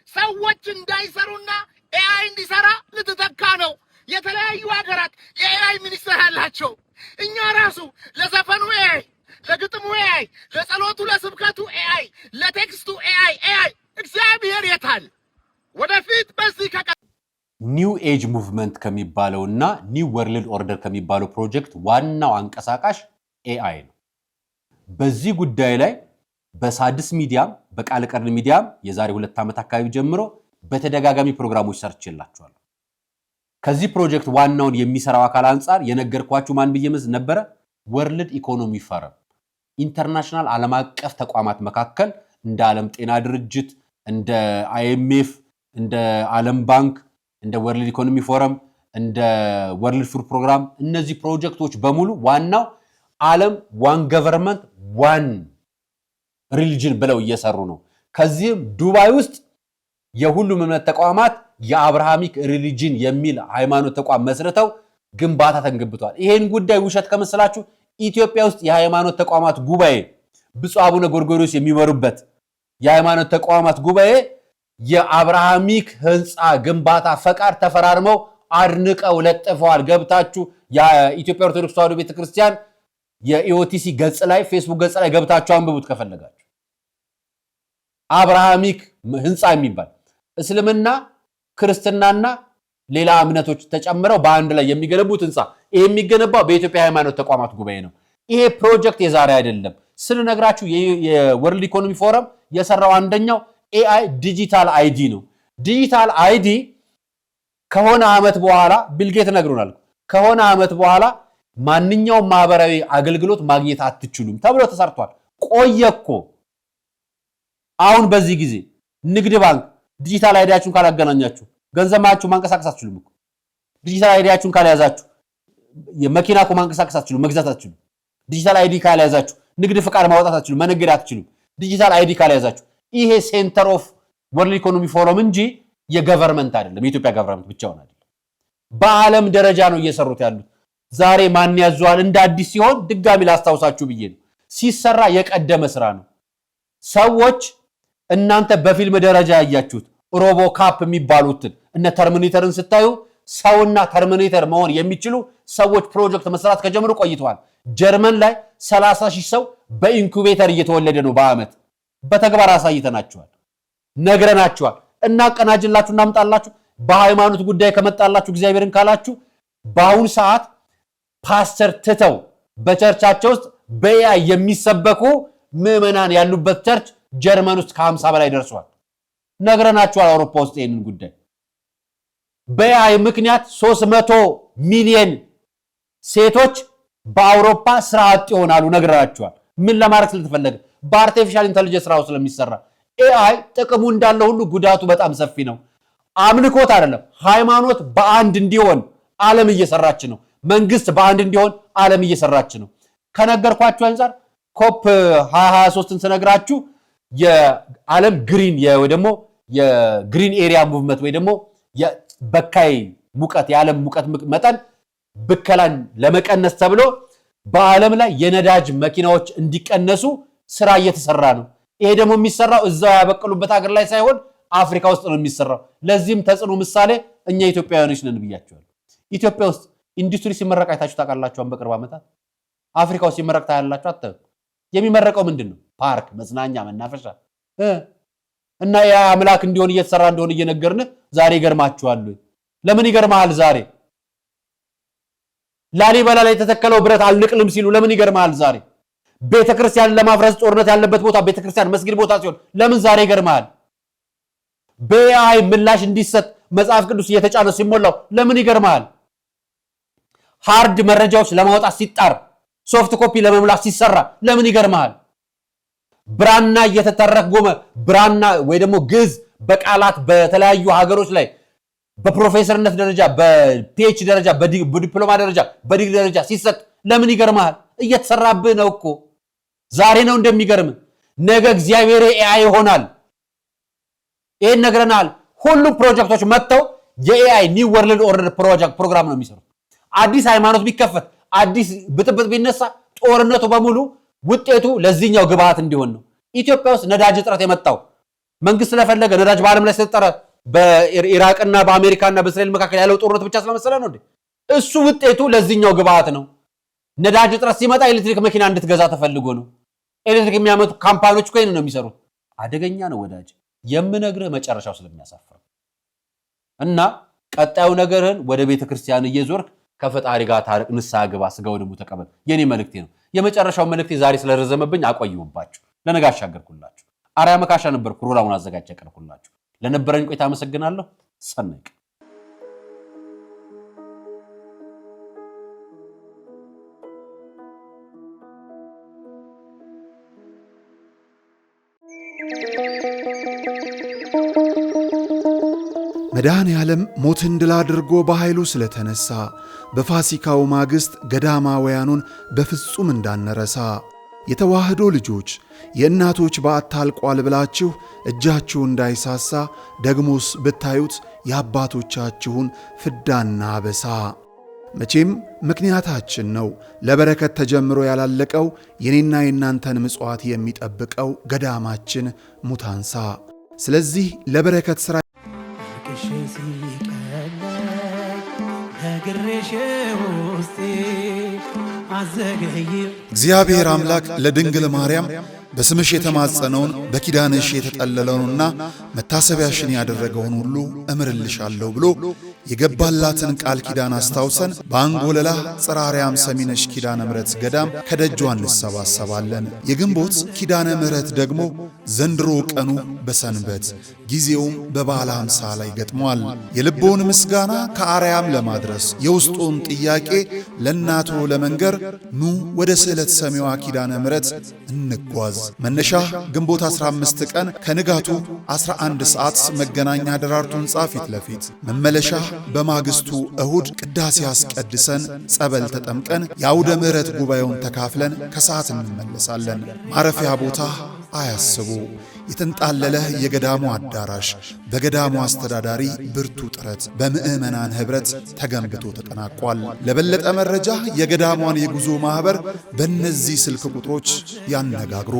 [SPEAKER 17] ሰዎች እንዳይሰሩና ኤአይ እንዲሰራ ልትተካ ነው የተለያዩ ሀገራት የኤአይ ሚኒስትር ያላቸው እኛ ራሱ ለዘፈኑ ኤአይ ለግጥሙ ኤአይ ለጸሎቱ ለስብከቱ ኤአይ ለቴክስቱ ኤአይ እግዚአብሔር የታል ወደፊት በዚህ
[SPEAKER 1] ኒው ኤጅ ሙቭመንት ከሚባለውና ኒው ወርልድ ኦርደር ከሚባለው ፕሮጀክት ዋናው አንቀሳቃሽ ኤአይ ነው በዚህ ጉዳይ ላይ በሳድስ ሚዲያ በቃለ ቀርን ሚዲያ የዛሬ 2 ዓመት አካባቢ ጀምሮ በተደጋጋሚ ፕሮግራሞች ሰርችላችኋለሁ ከዚህ ፕሮጀክት ዋናውን የሚሰራው አካል አንፃር የነገርኳችሁ ማን በየመዝ ነበረ ወርልድ ኢኮኖሚ ፎረም ኢንተርናሽናል ዓለም አቀፍ ተቋማት መካከል እንደ ዓለም ጤና ድርጅት እንደ አይኤምኤፍ እንደ ዓለም ባንክ እንደ ወርልድ ኢኮኖሚ ፎረም እንደ ወርልድ ፉድ ፕሮግራም እነዚህ ፕሮጀክቶች በሙሉ ዋናው ዓለም ዋን ገቨርንመንት ዋን ሪሊጅን ብለው እየሰሩ ነው ከዚህም ዱባይ ውስጥ የሁሉም እምነት ተቋማት የአብርሃሚክ ሪሊጅን የሚል ሃይማኖት ተቋም መስርተው ግንባታ ተንግብቷል። ይሄን ጉዳይ ውሸት ከመሰላችሁ ኢትዮጵያ ውስጥ የሃይማኖት ተቋማት ጉባኤ ብፁዕ አቡነ ጎርጎርዮስ የሚመሩበት የሃይማኖት ተቋማት ጉባኤ የአብርሃሚክ ህንፃ ግንባታ ፈቃድ ተፈራርመው አድንቀው ለጥፈዋል። ገብታችሁ የኢትዮጵያ ኦርቶዶክስ ተዋሕዶ ቤተክርስቲያን የኢኦቲሲ ገጽ ላይ ፌስቡክ ገጽ ላይ ገብታችሁ አንብቡት ከፈለጋችሁ። አብርሃሚክ ህንፃ የሚባል እስልምና ክርስትናና ሌላ እምነቶች ተጨምረው በአንድ ላይ የሚገነቡት ህንፃ ይሄ የሚገነባው በኢትዮጵያ ሃይማኖት ተቋማት ጉባኤ ነው። ይሄ ፕሮጀክት የዛሬ አይደለም። ስንነግራችሁ የወርልድ ኢኮኖሚ ፎረም የሰራው አንደኛው AI ዲጂታል አይዲ ነው። ዲጂታል አይዲ ከሆነ አመት በኋላ ቢልጌት ነግሮናል። ከሆነ አመት በኋላ ማንኛውም ማህበራዊ አገልግሎት ማግኘት አትችሉም ተብሎ ተሰርቷል። ቆየኮ አሁን በዚህ ጊዜ ንግድ ባንክ ዲጂታል አይዲያችሁን ካላገናኛችሁ ገንዘባችሁ ማንቀሳቀስ አትችሉም እኮ። ዲጂታል አይዲያችሁን ካልያዛችሁ የመኪና እኮ ማንቀሳቀስ አትችሉም፣ መግዛት አትችሉም። ዲጂታል አይዲ ካልያዛችሁ ንግድ ፍቃድ ማውጣት አትችሉም፣ መነገድ አትችሉም። ዲጂታል አይዲ ካልያዛችሁ ይሄ ሴንተር ኦፍ ወርልድ ኢኮኖሚ ፎረም እንጂ የገቨርንመንት አይደለም፣ የኢትዮጵያ ገቨርንመንት ብቻውን አይደለም። በዓለም ደረጃ ነው እየሰሩት ያሉት። ዛሬ ማን ያዟል እንደ አዲስ ሲሆን ድጋሚ ላስታውሳችሁ ብዬ ነው። ሲሰራ የቀደመ ስራ ነው። ሰዎች እናንተ በፊልም ደረጃ ያያችሁት ሮቦካፕ የሚባሉትን እነ ተርሚኔተርን ስታዩ ሰውና ተርሚኔተር መሆን የሚችሉ ሰዎች ፕሮጀክት መስራት ከጀመሩ ቆይተዋል። ጀርመን ላይ 30,000 ሰው በኢንኩቤተር እየተወለደ ነው በአመት። በተግባር አሳይተናችኋል፣ ነግረናችኋል። እናቀናጅላችሁ፣ እናምጣላችሁ። በሃይማኖት ጉዳይ ከመጣላችሁ እግዚአብሔርን ካላችሁ በአሁኑ ሰዓት ፓስተር ትተው በቸርቻቸው ውስጥ በኤአይ የሚሰበኩ ምዕመናን ያሉበት ቸርች ጀርመን ውስጥ ከ50 በላይ ደርሷል። ነግረናችኋል። አውሮፓ ውስጥ ይሄንን ጉዳይ በኤአይ ምክንያት 300 ሚሊዮን ሴቶች በአውሮፓ ስራ አጥ ይሆናሉ። ነግረናችኋል። ምን ለማድረግ ስለተፈለገ በአርቲፊሻል ኢንተለጀንስ ስራው ስለሚሰራ። ኤአይ ጥቅሙ እንዳለ ሁሉ ጉዳቱ በጣም ሰፊ ነው። አምልኮት አይደለም፣ ሃይማኖት በአንድ እንዲሆን ዓለም እየሰራች ነው። መንግስት በአንድ እንዲሆን ዓለም እየሰራች ነው። ከነገርኳችሁ አንፃር ኮፕ 2023ን ስነግራችሁ የዓለም ግሪን ወይ ደግሞ የግሪን ኤሪያ ሙቭመንት ወይ ደግሞ የበካይ ሙቀት የዓለም ሙቀት መጠን ብከላን ለመቀነስ ተብሎ በዓለም ላይ የነዳጅ መኪናዎች እንዲቀነሱ ስራ እየተሰራ ነው። ይሄ ደግሞ የሚሰራው እዛው ያበቀሉበት ሀገር ላይ ሳይሆን አፍሪካ ውስጥ ነው የሚሰራው። ለዚህም ተጽዕኖ ምሳሌ እኛ ኢትዮጵያውያኖች ነን ብያቸዋለሁ። ኢትዮጵያ ውስጥ ኢንዱስትሪ ሲመረቅ አይታችሁ ታውቃላችሁ? በቅርብ ዓመታት አፍሪካ ውስጥ ሲመረቅ ታያላችሁ? አታውቁም? የሚመረቀው ምንድነው? ፓርክ፣ መዝናኛ፣ መናፈሻ እና ያ አምላክ እንዲሆን እየተሰራ እንደሆነ እየነገርን ዛሬ ይገርማችኋል። ለምን ይገርማል? ዛሬ ላሊበላ ላይ የተተከለው ብረት አልንቅልም ሲሉ ለምን ይገርማል? ዛሬ ቤተክርስቲያን ለማፍረስ ጦርነት ያለበት ቦታ ቤተክርስቲያን መስጊድ ቦታ ሲሆን ለምን ዛሬ ይገርማል? በኤአይ ምላሽ እንዲሰጥ መጽሐፍ ቅዱስ እየተጫነ ሲሞላው ለምን ይገርማል? ሃርድ መረጃዎች ለማውጣት ሲጣር ሶፍት ኮፒ ለመሙላት ሲሰራ ለምን ይገርማል? ብራና እየተተረጎመ ብራና ወይ ደግሞ ግዕዝ በቃላት በተለያዩ ሀገሮች ላይ በፕሮፌሰርነት ደረጃ በፒኤች ደረጃ በዲፕሎማ ደረጃ በዲግሪ ደረጃ ሲሰጥ ለምን ይገርማል? እየተሰራብህ ነው እኮ። ዛሬ ነው እንደሚገርም፣ ነገ እግዚአብሔር ኤአይ ይሆናል። ይሄን ነግረናል። ሁሉም ፕሮጀክቶች መጥተው የኤአይ ኒው ወርልድ ኦርደር ፕሮግራም ነው የሚሰሩት። አዲስ ሃይማኖት ቢከፈት አዲስ ብጥብጥ ቢነሳ ጦርነቱ በሙሉ ውጤቱ ለዚህኛው ግብአት እንዲሆን ነው። ኢትዮጵያ ውስጥ ነዳጅ እጥረት የመጣው መንግስት ስለፈለገ ነዳጅ በዓለም ላይ ስለተጠረ በኢራቅና በአሜሪካና በእስራኤል መካከል ያለው ጦርነት ብቻ ስለመሰለ ነው እንዴ? እሱ ውጤቱ ለዚህኛው ግብአት ነው። ነዳጅ እጥረት ሲመጣ ኤሌክትሪክ መኪና እንድትገዛ ተፈልጎ ነው። ኤሌክትሪክ የሚያመጡ ካምፓኒዎች እኮ ነው የሚሰሩት። አደገኛ ነው ወዳጅ፣ የምነግርህ መጨረሻው ስለሚያሳፍር እና ቀጣዩ ነገርህን ወደ ቤተክርስቲያን እየዞርክ ከፈጣሪ ጋር ታረቅ፣ ንስሐ ግባ፣ ስጋው ደግሞ ተቀበል። የኔ መልእክቴ ነው። የመጨረሻው መልእክቴ ዛሬ ስለረዘመብኝ አቆየሁባችሁ፣ ለነገ አሻገርኩላችሁ። አርያ መካሻ ነበርኩ፣ ፕሮግራሙን አዘጋጅቼ አቀርብኩላችሁ። ለነበረኝ ቆይታ አመሰግናለሁ። ሰነቅ
[SPEAKER 2] መድኃኔ ዓለም ሞትን ድል አድርጎ በኃይሉ ስለተነሳ በፋሲካው ማግስት ገዳማውያኑን በፍጹም እንዳነረሳ የተዋህዶ ልጆች የእናቶች በዓት ታልቋል ብላችሁ እጃችሁ እንዳይሳሳ ደግሞስ ብታዩት የአባቶቻችሁን ፍዳና አበሳ መቼም ምክንያታችን ነው ለበረከት ተጀምሮ ያላለቀው የኔና የናንተን ምጽዋት የሚጠብቀው ገዳማችን ሙታንሳ። ስለዚህ ለበረከት ሥራ እግዚአብሔር አምላክ ለድንግል ማርያም በስምሽ የተማጸነውን በኪዳንሽ የተጠለለውንና መታሰቢያሽን ያደረገውን ሁሉ እምርልሻለሁ ብሎ የገባላትን ቃል ኪዳን አስታውሰን በአንጎለላ ጽራሪያም ሰሚነሽ ኪዳነ ምሕረት ገዳም ከደጇ እንሰባሰባለን። የግንቦት ኪዳነ ምሕረት ደግሞ ዘንድሮ ቀኑ በሰንበት ጊዜውም በበዓለ ሃምሳ ላይ ገጥሟል። የልቦውን ምስጋና ከአርያም ለማድረስ የውስጡን ጥያቄ ለእናቱ ለመንገር ኑ ወደ ስዕለት ሰሚዋ ኪዳነ ምሕረት እንጓዝ። መነሻ ግንቦት 15 ቀን ከንጋቱ 11 ሰዓት መገናኛ ደራርቱ ሕንጻ ፊት ለፊት፣ መመለሻ በማግስቱ እሁድ ቅዳሴ አስቀድሰን ጸበል ተጠምቀን የአውደ ምሕረት ጉባኤውን ተካፍለን ከሰዓት እንመለሳለን። ማረፊያ ቦታ አያስቡ። የተንጣለለ የገዳሙ አዳራሽ በገዳሙ አስተዳዳሪ ብርቱ ጥረት በምዕመናን ኅብረት ተገንብቶ ተጠናቋል። ለበለጠ መረጃ የገዳሟን የጉዞ ማኅበር በእነዚህ ስልክ ቁጥሮች ያነጋግሩ።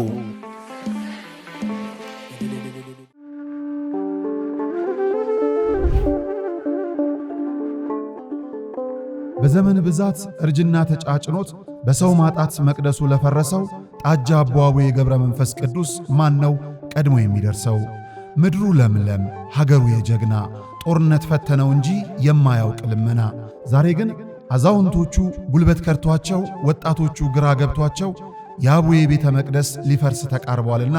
[SPEAKER 2] በዘመን ብዛት እርጅና ተጫጭኖት በሰው ማጣት መቅደሱ ለፈረሰው ጣጃ አቦአቡ የገብረ መንፈስ ቅዱስ ማን ነው ቀድሞ የሚደርሰው? ምድሩ ለምለም ሀገሩ የጀግና ጦርነት ፈተነው እንጂ የማያውቅ ልመና። ዛሬ ግን አዛውንቶቹ ጉልበት ከርቷቸው፣ ወጣቶቹ ግራ ገብቷቸው የአቡዬ ቤተ መቅደስ ሊፈርስ ተቃርቧልና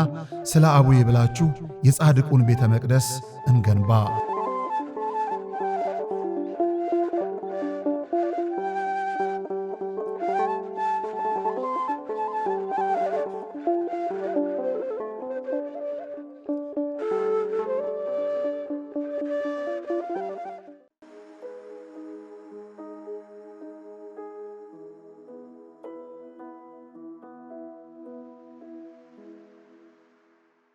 [SPEAKER 2] ስለ አቡዬ ብላችሁ የጻድቁን ቤተ መቅደስ እንገንባ።